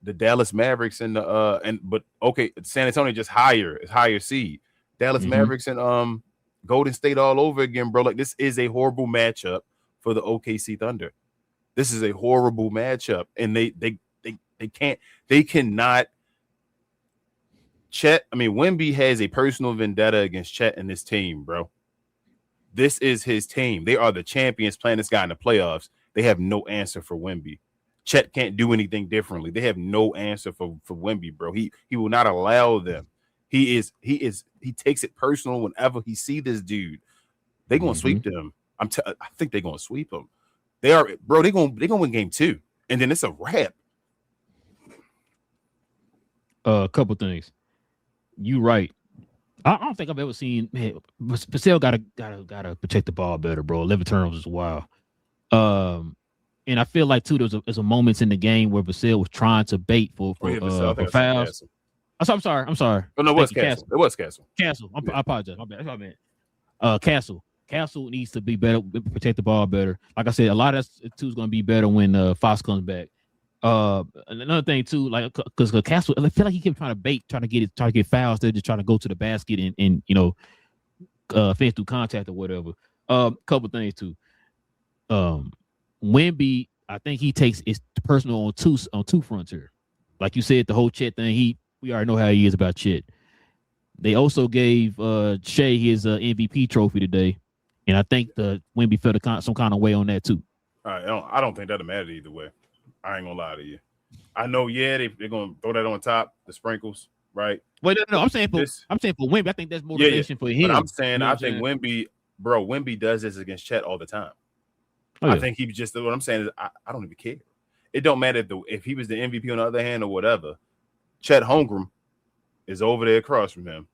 Speaker 2: The Dallas Mavericks and San Antonio just higher seed. Dallas Mavericks and Golden State all over again, bro. Like this is a horrible matchup for the OKC Thunder. This is a horrible matchup, and they cannot. Chet, I mean, Wemby has a personal vendetta against Chet and this team, bro. This is his team. They are the champions playing this guy in the playoffs. They have no answer for Wemby. Chet can't do anything differently. They have no answer for Wemby, bro. He will not allow them. He takes it personal whenever he see this dude. They're gonna sweep them. I think they're gonna sweep them. They are, bro. They're gonna win game 2, and then it's a wrap.
Speaker 1: A couple things. You right. I don't think I've ever seen. Man, Vassell gotta protect the ball better, bro. 11 turnovers is wild. And I feel like too, there's a moments in the game where Vassell was trying to bait for
Speaker 2: Oh, yeah, Vassell. I think I said
Speaker 1: fouls.
Speaker 2: Castle.
Speaker 1: I'm sorry.
Speaker 2: Oh, no, it was
Speaker 1: Thank you,
Speaker 2: Castle. It was Castle.
Speaker 1: Castle.
Speaker 2: Yeah.
Speaker 1: I apologize. My bad. That's what I meant. Castle. Castle needs to be better, protect the ball better. Like I said, a lot of that too is going to be better when Fox comes back. Another thing too, like because Castle, I feel like he kept trying to get fouls. They're just trying to go to the basket and finish through contact or whatever. Couple things too. Wemby, I think he takes it personal on two fronts here. Like you said, the whole Chet thing. We already know how he is about Chet. They also gave Shea his MVP trophy today, and I think the Wemby felt some kind of way on that too.
Speaker 2: I don't think that'll matter either way. I ain't gonna lie to you. I know, they're gonna throw that on top, the sprinkles, right?
Speaker 1: Well, no, I'm saying for Wemby. I think that's motivation for him.
Speaker 2: But I'm saying, I think Wemby does this against Chet all the time. Oh, yeah. I think he just, what I'm saying is, I don't even care. It don't matter if he was the MVP on the other hand or whatever. Chet Holmgren is over there across from him.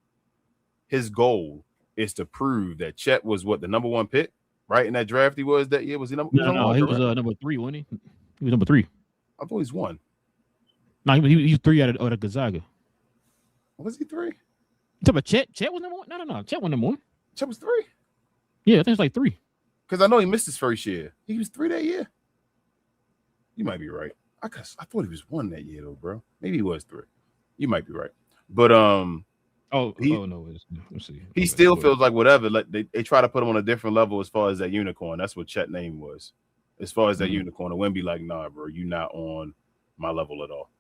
Speaker 2: His goal is to prove that Chet was the number one pick, right? In that draft he was that year. Was he number?
Speaker 1: No, he was number 3, wasn't he? He was number 3.
Speaker 2: I thought he was 1.
Speaker 1: No, he was 3 out of Gonzaga.
Speaker 2: Was he 3?
Speaker 1: You talking about Chet? Chet was number 1? No. Chet was number 1.
Speaker 2: Chet was 3?
Speaker 1: Yeah, I think it's like 3.
Speaker 2: Because I know he missed his first year. He was 3 that year. You might be right. I thought he was 1 that year though, bro. Maybe he was 3. You might be right. But
Speaker 1: no. Let's see.
Speaker 2: He still feels like whatever. Like they try to put him on a different level as far as that unicorn. That's what Chet's name was. As far as that unicorn, and Wemby like, nah, bro, you not on my level at all.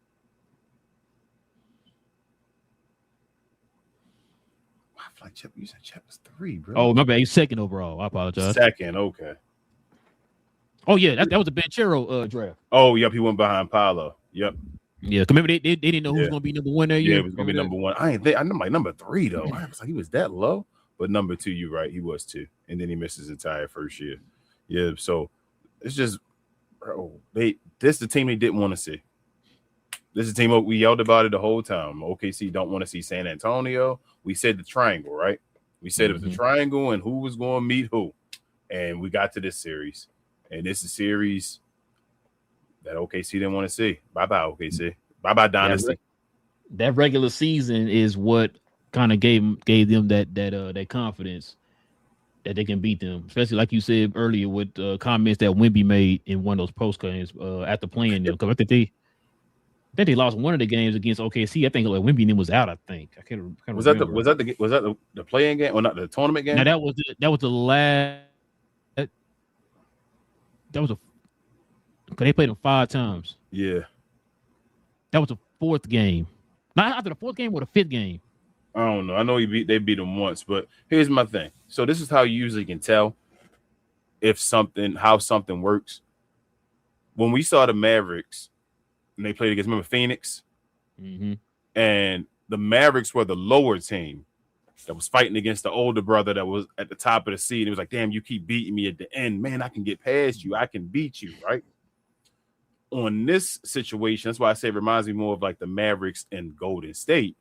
Speaker 2: I feel like you said Chet was 3, bro.
Speaker 1: Oh, my bad. He's 2nd overall. I apologize.
Speaker 2: 2nd, okay.
Speaker 1: Oh yeah, that was a Banchero draft.
Speaker 2: Oh, yep, he went behind Paolo. Yep.
Speaker 1: Yeah, remember they didn't know who was going to be number 1 that year.
Speaker 2: Yeah, it was going to be number 1. I know like number 3 though. I was like, he was that low, but number 2, you're right, he was 2, and then he missed his entire first year. Yeah, so it's just, bro, this is the team they didn't want to see. This is the team we yelled about it the whole time. OKC don't want to see San Antonio. We said the triangle, right? We said it was the triangle and who was going to meet who, and we got to this series, and this is a series that OKC didn't want to see. Bye-bye, OKC. Bye-bye, Dynasty.
Speaker 1: That regular season is what kind of gave them that confidence that they can beat them. Especially like you said earlier with comments that Wemby made in one of those post games after playing them. Because I think they lost one of the games against OKC. I think like Wemby and them was out. I think I can't
Speaker 2: was
Speaker 1: remember.
Speaker 2: Was that the playing game or not the tournament game?
Speaker 1: Now that was the last. That was because they played them 5 times.
Speaker 2: Yeah.
Speaker 1: That was the 4th game. Not after the 4th game or the 5th game.
Speaker 2: I don't know. I know they beat them once, but here's my thing. So this is how you usually can tell how something works. When we saw the Mavericks and they played against, remember Phoenix?
Speaker 1: Mm-hmm.
Speaker 2: And the Mavericks were the lower team that was fighting against the older brother that was at the top of the seed. It was like, damn, you keep beating me at the end. Man, I can get past you. I can beat you, right? On this situation, that's why I say it reminds me more of like the Mavericks and Golden State.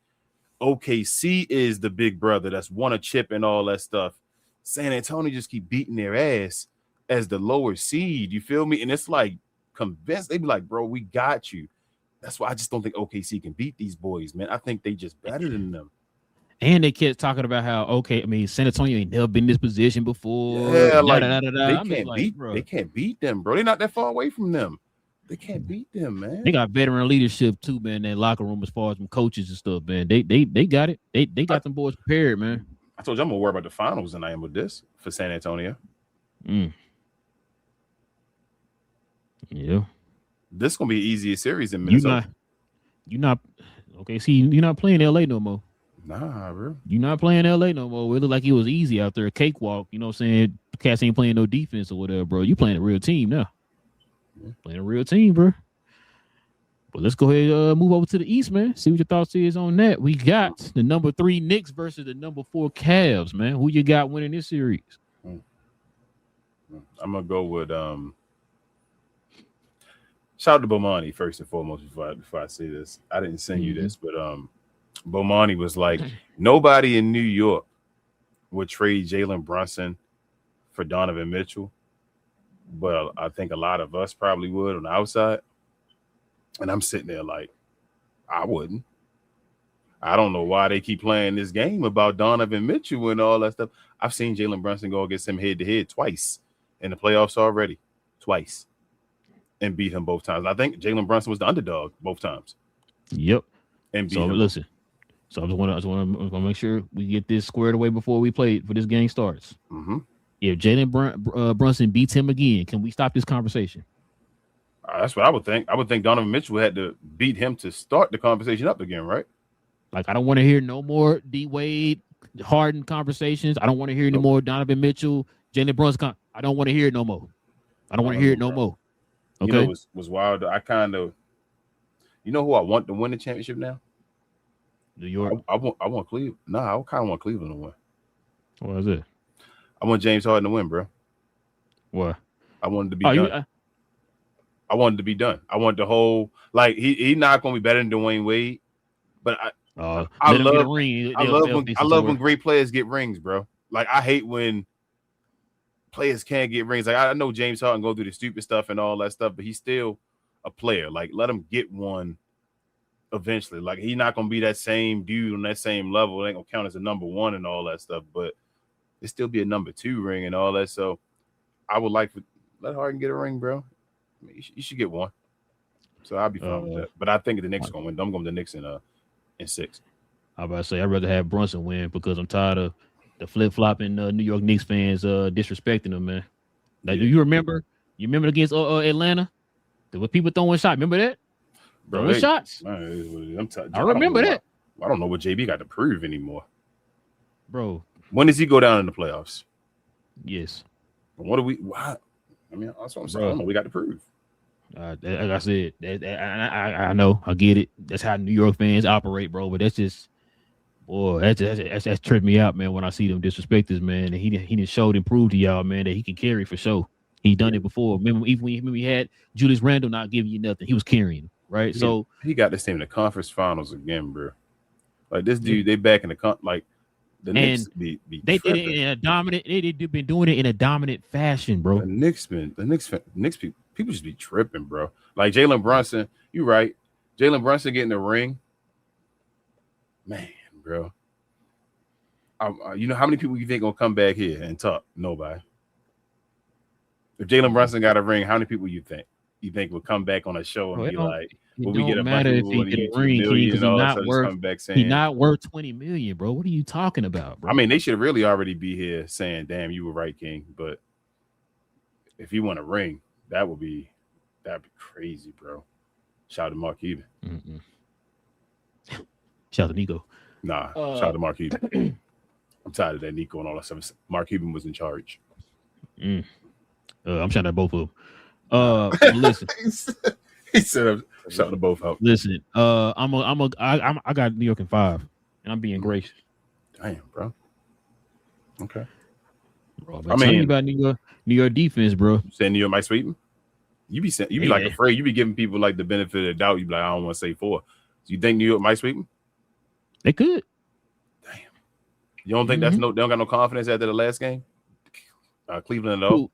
Speaker 2: OKC is the big brother that's won a chip and all that stuff. San Antonio just keep beating their ass as the lower seed. You feel me? And it's like convinced. They be like, bro, we got you. That's why I just don't think OKC can beat these boys, man. I think they just better than them.
Speaker 1: And they kept talking about how San Antonio ain't never been in this position before.
Speaker 2: Yeah, like they can't beat them, bro. They're not that far away from them. They can't beat them, man.
Speaker 1: They got veteran leadership too, man. In that locker room as far as some coaches and stuff, man. They got it. They got them boys prepared, man.
Speaker 2: I told you I'm more worried about the finals than I am with this for San Antonio.
Speaker 1: Yeah.
Speaker 2: This is gonna be an easier series in Minnesota.
Speaker 1: You're not okay. See, you're not playing LA no more.
Speaker 2: Nah, bro.
Speaker 1: You're not playing LA no more. It looked like it was easy out there, a cakewalk. You know what I'm saying? Cats ain't playing no defense or whatever, bro. You playing a real team now. Playing a real team, bro. But let's go ahead and move over to the East, man. See what your thoughts is on that. We got the number 3 Knicks versus the number 4 Cavs, man. Who you got winning this series?
Speaker 2: I'm gonna go with shout out to Bomani first and foremost before I say this. I didn't send you this, but Bomani was like, nobody in New York would trade Jalen Brunson for Donovan Mitchell, but I think a lot of us probably would on the outside. And I'm sitting there like, I wouldn't. I don't know why they keep playing this game about Donovan Mitchell and all that stuff. I've seen Jalen Brunson go against him head-to-head twice in the playoffs already, twice, and beat him both times. I think Jalen Brunson was the underdog both times.
Speaker 1: Yep.
Speaker 2: And beat
Speaker 1: so
Speaker 2: him.
Speaker 1: Listen. So I just want to make sure we get this squared away before we play for this game starts.
Speaker 2: Mm-hmm.
Speaker 1: If Jalen Brunson beats him again, can we stop this conversation?
Speaker 2: That's what I would think. I would think Donovan Mitchell had to beat him to start the conversation up again, right?
Speaker 1: Like, I don't want to hear no more D Wade Harden conversations. I don't want to hear any more Donovan Mitchell, Jalen Brunson. I don't want to hear it no more. I don't want to hear it no more. Okay.
Speaker 2: You know, was wild. I kind of, you know who I want to win the championship now?
Speaker 1: New York.
Speaker 2: I want Cleveland. No, I kind of want Cleveland to win.
Speaker 1: What is it?
Speaker 2: I want James Harden to win, bro.
Speaker 1: What?
Speaker 2: I wanted to be done. I wanted to be done. I want the whole, like, he not going to be better than Dwayne Wade, but I love when great players get rings, bro. Like, I hate when players can't get rings. Like, I know James Harden go through the stupid stuff and all that stuff, but he's still a player. Like, let him get one eventually. Like, he's not going to be that same dude on that same level. It ain't going to count as a number one and all that stuff, but it still be a number 2 ring and all that. So I would like to let Harden get a ring, bro. I mean, you should get one. So I'll be fine with that. But I think the Knicks going to win. I'm going to the Knicks in 6.
Speaker 1: I was about to say I'd rather have Brunson win because I'm tired of the flip-flopping New York Knicks fans disrespecting them, man. Like, do you remember? You remember against Atlanta? There were people throwing shots. Remember that?
Speaker 2: Bro,
Speaker 1: throwing shots.
Speaker 2: I
Speaker 1: remember that.
Speaker 2: I don't know what JB got to prove anymore.
Speaker 1: Bro.
Speaker 2: When does he go down in the playoffs?
Speaker 1: Yes.
Speaker 2: What do we? Why? I mean, that's what I'm saying. I don't know. We got to prove.
Speaker 1: Like I said, I know, I get it. That's how New York fans operate, bro. But that's just, boy, that's tripped me out, man. When I see them disrespect this man, and he didn't showed and proved to y'all, man, that he can carry for sure. He done it before. Remember, even when we had Julius Randle not giving you nothing, he was carrying, right? So
Speaker 2: he got this team in the conference finals again, bro. Like this dude, they back in the like the Knicks be
Speaker 1: they did it in a dominant. They've been doing it in a dominant fashion, bro.
Speaker 2: The Knicks people just be tripping, bro. Like Jalen Brunson, you right. Jalen Brunson getting the ring, man, bro. You know how many people you think gonna come back here and talk? Nobody. If Jalen Brunson got a ring, how many people you think will come back on a show and be like, "Will we get a bunch of people
Speaker 1: if he get a ring because he's not worth $20 million, bro? What are you talking about, bro?
Speaker 2: I mean, they should really already be here saying, "Damn, you were right, King." But if he won a ring, that'd be crazy, bro. Shout out to Mark Cuban.
Speaker 1: Shout out to Nico.
Speaker 2: Nah, shout out to Mark Cuban. I'm tired of that Nico and all that stuff. Mark Cuban was in charge.
Speaker 1: I'm shouting at both of them. Listen,
Speaker 2: he said, "I'm shouting both out."
Speaker 1: Listen, I got New York in 5, and I'm being gracious.
Speaker 2: Damn, bro. Okay.
Speaker 1: Bro, I mean, about New York defense, bro.
Speaker 2: You saying New York might sweep them? You be like afraid. You be giving people like the benefit of the doubt. You be like, I don't want to say 4. Do you think New York might sweep them?
Speaker 1: They could.
Speaker 2: Damn. You don't think they don't got no confidence after the last game? Cleveland at all?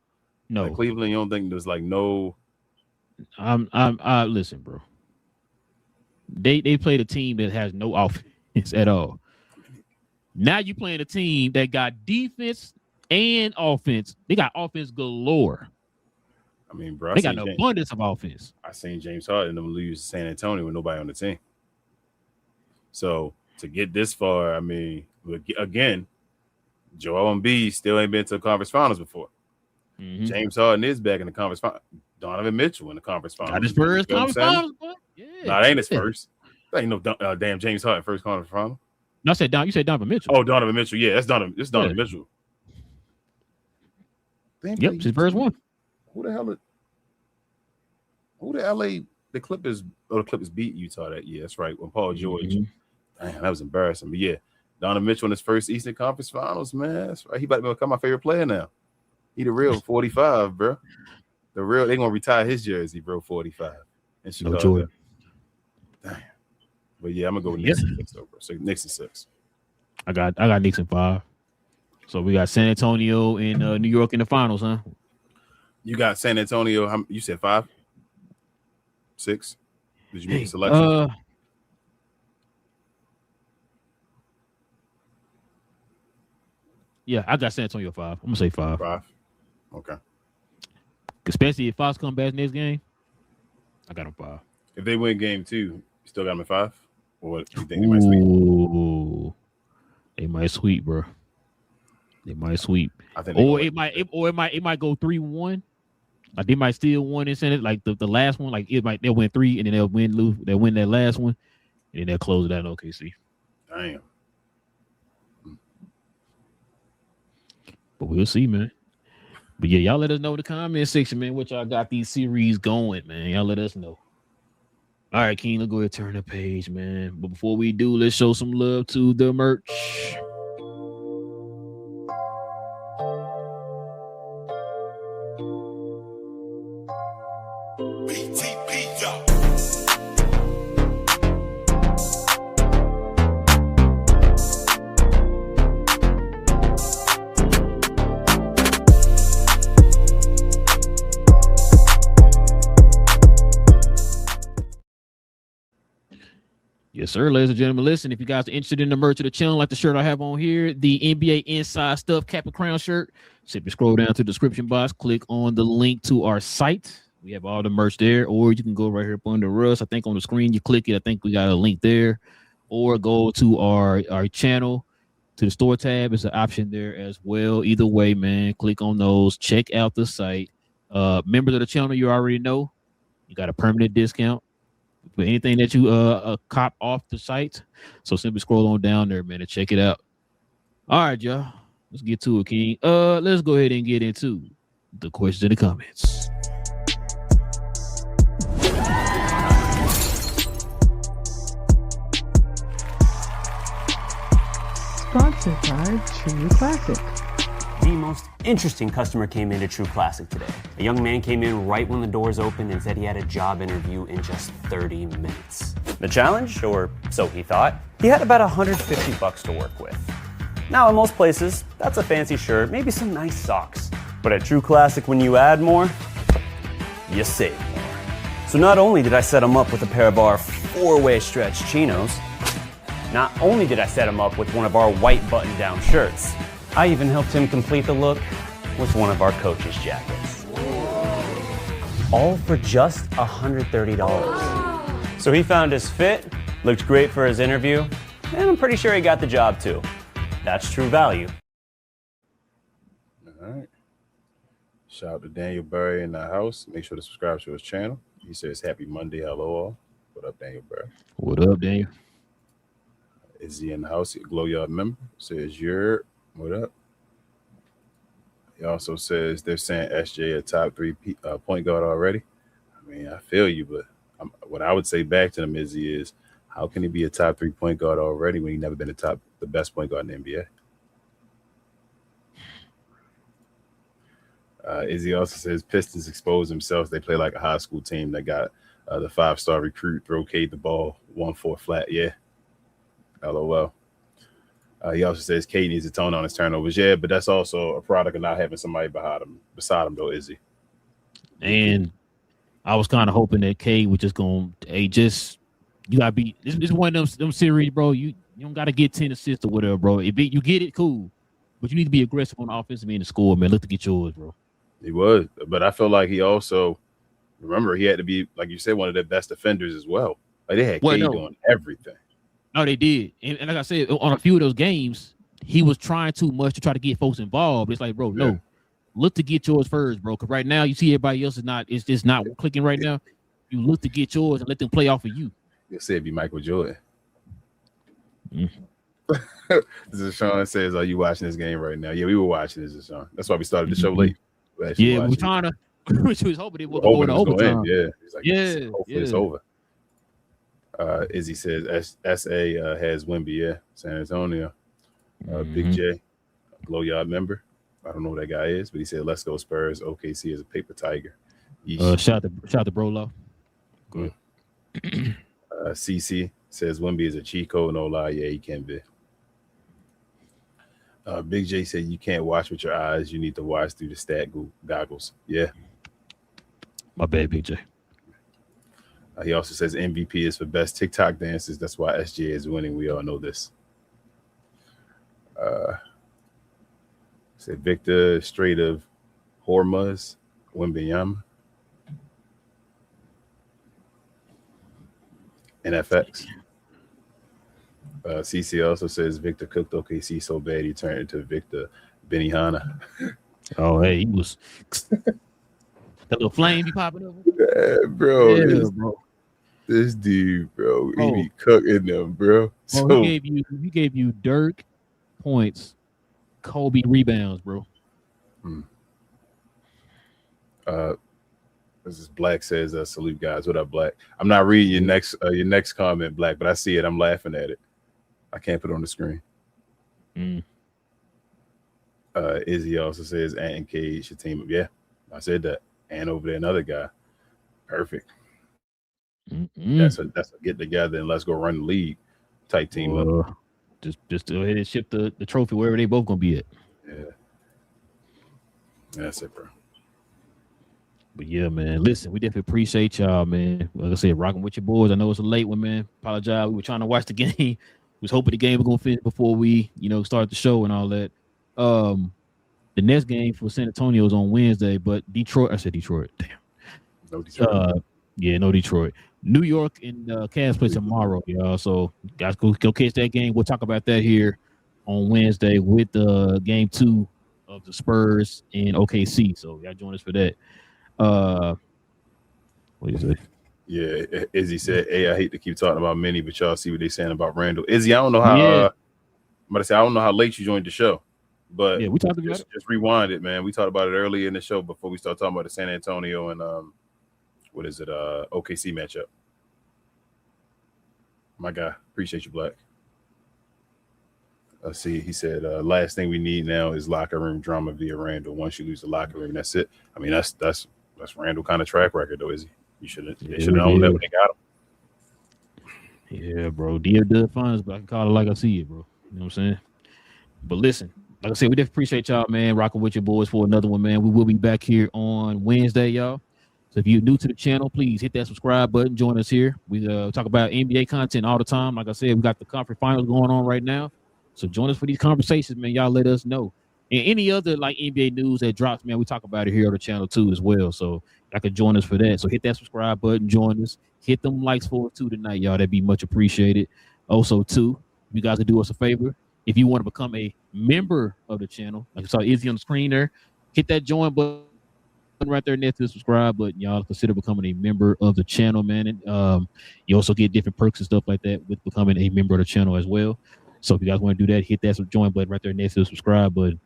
Speaker 1: No.
Speaker 2: Like Cleveland, you don't think there's like no.
Speaker 1: Listen, bro. They played a team that has no offense at all. Now you playing a team that got defense and offense. They got offense galore.
Speaker 2: I mean, bro,
Speaker 1: they got an abundance of offense.
Speaker 2: I seen James Harden them lose to San Antonio with nobody on the team. So to get this far, I mean, again, Joel Embiid still ain't been to the conference finals before. James Harden is back in the conference finals. Donovan Mitchell in the conference finals.
Speaker 1: Got his first conference finals, boy. Yeah.
Speaker 2: Nah, that ain't his first. That ain't no damn James Harden first conference final.
Speaker 1: No, I said you said Donovan Mitchell.
Speaker 2: Oh, Donovan Mitchell. Yeah, that's Donovan. It's Donovan Mitchell.
Speaker 1: Damn, yep, it's his first one.
Speaker 2: Who the Clippers beat Utah that year? That's right. When Paul George. Damn, that was embarrassing. But yeah, Donovan Mitchell in his first Eastern Conference Finals, man. That's right. He about to become my favorite player now. He the real 45, bro. The real, they gonna retire his jersey, bro. 45 in Chicago.
Speaker 1: No Jordan.
Speaker 2: Damn. But yeah, I'm gonna go with Knicks in 6 though, bro. So Knicks in 6.
Speaker 1: I got Knicks in 5. So we got San Antonio and New York in the finals, huh?
Speaker 2: You got San Antonio. You said 5, 6. Did you make a selection?
Speaker 1: Yeah, I got San Antonio 5. I'm gonna say 5.
Speaker 2: 5. Okay.
Speaker 1: Especially if Fox come back next game, I got them 5.
Speaker 2: If they win game 2, you still got them at 5? Or what do you think they might sweep?
Speaker 1: Ooh, they might sweep, bro. They might sweep.
Speaker 2: I think
Speaker 1: it might go 3-1. Like they might steal one in Senate, like the last one. Like they'll win 3 and then they'll win that last one, and then they'll close it out in OKC.
Speaker 2: Damn.
Speaker 1: But we'll see, man. But yeah, y'all let us know in the comment section, man, what y'all got these series going, man. Y'all let us know. All right, King, let's go ahead and turn the page, man. But before we do, let's show some love to the merch. Yes, sir, ladies and gentlemen. Listen, if you guys are interested in the merch of the channel, like the shirt I have on here, the NBA Inside Stuff Cap and Crown shirt, simply scroll down to the description box, click on the link to our site. We have all the merch there, or you can go right here up under us. I think on the screen, you click it. I think we got a link there, or go to our channel, to the store tab. It's an option there as well. Either way, man, click on those. Check out the site. Members of the channel, you already know, you got a permanent discount for anything that you cop off the site. So simply scroll on down there, man, and check it out. All right, y'all. Let's get to it, King. Let's go ahead and get into the questions in the comments.
Speaker 4: Sponsored by True Classic.
Speaker 5: The most interesting customer came into True Classic today. A young man came in right when the doors opened and said he had a job interview in just 30 minutes. The challenge, or so he thought, he had about $150 to work with. Now in most places, that's a fancy shirt, maybe some nice socks. But at True Classic, when you add more, you save more. So not only did I set him up with a pair of our 4-way stretch chinos, not only did I set him up with one of our white button-down shirts, I even helped him complete the look with one of our coach's jackets. All for just $130. So he found his fit, looked great for his interview, and I'm pretty sure he got the job too. That's true value.
Speaker 2: All right. Shout out to Daniel Berry in the house. Make sure to subscribe to his channel. He says, happy Monday. Hello all. What up, Daniel Berry?
Speaker 1: What up, Daniel?
Speaker 2: Is he in the house? Glow Yard member says, you're what up? He also says they're saying SJ a top 3 point guard already. I mean, I feel you, but what I would say back to him is how can he be a top 3 point guard already when he never been the best point guard in the NBA? Izzy also says Pistons expose themselves. They play like a high school team that got the 5-star recruit throw Cade the ball 1-4 flat. Yeah. LOL. He also says Cade needs to tone on his turnovers. Yeah, but that's also a product of not having somebody beside him though, Izzy.
Speaker 1: And I was kind of hoping that Cade was just going, hey, you gotta be this is one of them series, bro. You don't gotta get 10 assists or whatever, bro. If you get it, cool. But you need to be aggressive on the offensive end and score, man. Look to get yours, bro.
Speaker 2: He was, but I feel like he also remember he had to be, like you said, one of the best defenders as well. Like they had Cade doing everything.
Speaker 1: No, they did. And like I said, on a few of those games, he was trying too much to try to get folks involved. It's like, bro, no. Look to get yours first, bro. Because right now you see everybody else it's just not clicking right now. You look to get yours and let them play off of you.
Speaker 2: You'll say it'd be Michael Jordan. This is Sean says, are you watching this game right now? Yeah, we were watching this, Sean. That's why we started the show late.
Speaker 1: We were trying to, which was hoping it would go into overtime.
Speaker 2: Yeah. Hopefully it's over. Izzy says SA has Wemby, yeah. San Antonio. Big J, Glow Yard member. I don't know who that guy is, but he said, let's go Spurs. OKC is a paper tiger.
Speaker 1: Shout out to Brolo.
Speaker 2: Good. CC Says Wemby is a cheat code. No lie. Yeah, he can be. Big J said you can't watch with your eyes. You need to watch through the stat goggles. Yeah.
Speaker 1: My bad, Big J.
Speaker 2: He also says MVP is for best TikTok dances. That's why SGA is winning. We all know this. Said Victor Strait of Hormuz, Wembanyama. NFX. CC also says Victor cooked OKC so bad he turned into Victor Benihana.
Speaker 1: Oh, hey, he was that little flame be popping up.
Speaker 2: Yeah, bro,
Speaker 1: Yeah, bro.
Speaker 2: This dude, bro, he be cooking them, bro.
Speaker 1: Bro, he gave you Dirk points, Kobe rebounds, bro.
Speaker 2: This is Black says salute guys. What up, Black? I'm not reading your next comment, Black, but I see it. I'm laughing at it. I can't put it on the screen. Izzy also says Ant and Cade should team up. Yeah, I said that. And over there, another guy. Perfect. That's a get together and let's go run the league type team up.
Speaker 1: Just go ahead and ship the trophy wherever they both gonna be at.
Speaker 2: Yeah. That's it, bro.
Speaker 1: But yeah, man. Listen, we definitely appreciate y'all, man. Like I said, rocking with your boys. I know it's a late one, man. Apologize. We were trying to watch the game. We was hoping the game was gonna finish before we, start the show and all that. The next game for San Antonio is on Wednesday, but Detroit. I said Detroit. Damn.
Speaker 2: No Detroit.
Speaker 1: No Detroit. New York and Cavs play tomorrow, y'all. So guys, go catch that game. We'll talk about that here on Wednesday with game 2 of the Spurs and OKC. So y'all join us for that. What is it?
Speaker 2: Yeah, Izzy said, "Hey, I hate to keep talking about many, but y'all see what they saying about Randall." Izzy, I don't know how. I'm about to say I don't know how late you joined the show, but
Speaker 1: yeah, we talked about it.
Speaker 2: Just rewind it, man. We talked about it earlier in the show before we start talking about the San Antonio and OKC matchup. My guy, appreciate you, Black. See, he said, last thing we need now is locker room drama via Randall. Once you lose the locker room, that's it. I mean, that's Randall kind of track record, though, is he? They should have known that when they got him.
Speaker 1: Yeah, bro. DFW funds, but I can call it like I see it, bro. You know what I'm saying? But listen, like I said, we definitely appreciate y'all, man, rocking with your boys for another one, man. We will be back here on Wednesday, y'all. So if you're new to the channel, please hit that subscribe button. Join us here. We talk about NBA content all the time. Like I said, we got the conference finals going on right now. So join us for these conversations, man. Y'all let us know. And any other like NBA news that drops, man, we talk about it here on the channel too as well. So y'all can join us for that. So hit that subscribe button, join us. Hit them likes for us too tonight, y'all. That'd be much appreciated. Also, too, you guys can do us a favor. If you want to become a member of the channel, like you saw Izzy on the screen there, hit that join button right there next to the subscribe button. Y'all consider becoming a member of the channel, man. And you also get different perks and stuff like that with becoming a member of the channel as well. So if you guys want to do that, hit that join button right there next to the subscribe button.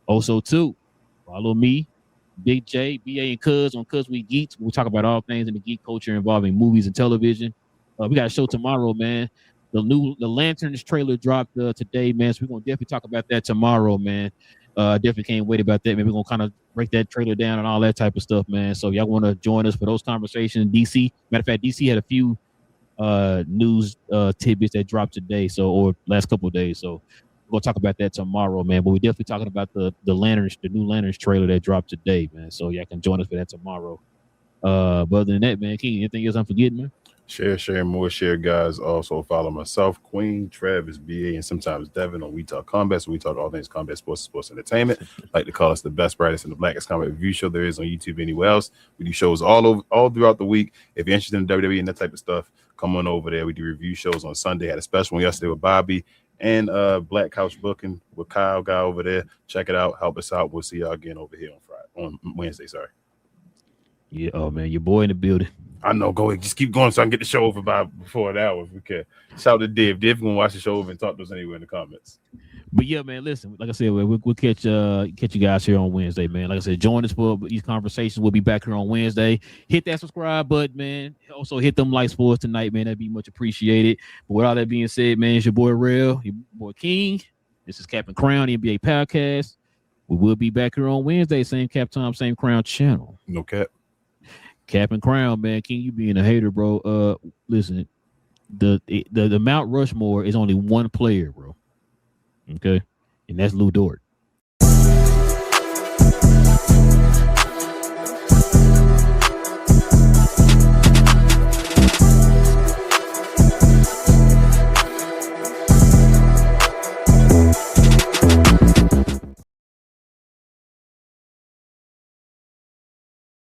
Speaker 1: Also, too, follow me, Big J, BA, and Cuz on Cuz We Geeks. We'll talk about all things in the geek culture involving movies and television. We got a show tomorrow, man. The Lanterns trailer dropped today, man. So we're going to definitely talk about that tomorrow, man. Definitely can't wait about that, man. We're going to kind of break that trailer down and all that type of stuff, man. So y'all want to join us for those conversations. DC, matter of fact, DC had a few news tidbits that dropped today, or last couple of days. So we're gonna talk about that tomorrow, man. But we're definitely talking about the Lanterns, the new Lanterns trailer that dropped today, man. So y'all can join us for that tomorrow. But other than that, man, King, anything else I'm forgetting, man?
Speaker 2: Share, more share, guys. Also follow myself, Queen, Travis, BA, and sometimes Devin on We Talk Combat. So we talk all things combat, sports entertainment. Like to call us the best, brightest, and the blackest combat review show there is on YouTube anywhere else. We do shows all throughout the week. If you're interested in WWE and that type of stuff, come on over there. We do review shows on Sunday. Had a special one yesterday with Bobby and Black Couch Booking with Kyle guy over there. Check it out. Help us out. We'll see y'all again over here on Wednesday. Sorry.
Speaker 1: Yeah. Oh man, your boy in the building.
Speaker 2: I know. Go ahead. Just keep going so I can get the show over before an hour if we can. Shout out to Div. Div gonna watch the show over and talk to us anywhere in the comments.
Speaker 1: But yeah, man, listen, like I said, we'll catch you guys here on Wednesday, man. Like I said, join us for these conversations. We'll be back here on Wednesday. Hit that subscribe button, man. Also hit them likes for us tonight, man. That'd be much appreciated. But with all that being said, man, it's your boy Real, your boy King. This is Captain Crown, the NBA podcast. We will be back here on Wednesday, same cap time, same crown channel.
Speaker 2: No cap.
Speaker 1: Cap and Crown, man. King, you being a hater, bro. Listen, the Mount Rushmore is only one player, bro. Okay, and that's Lou Dort.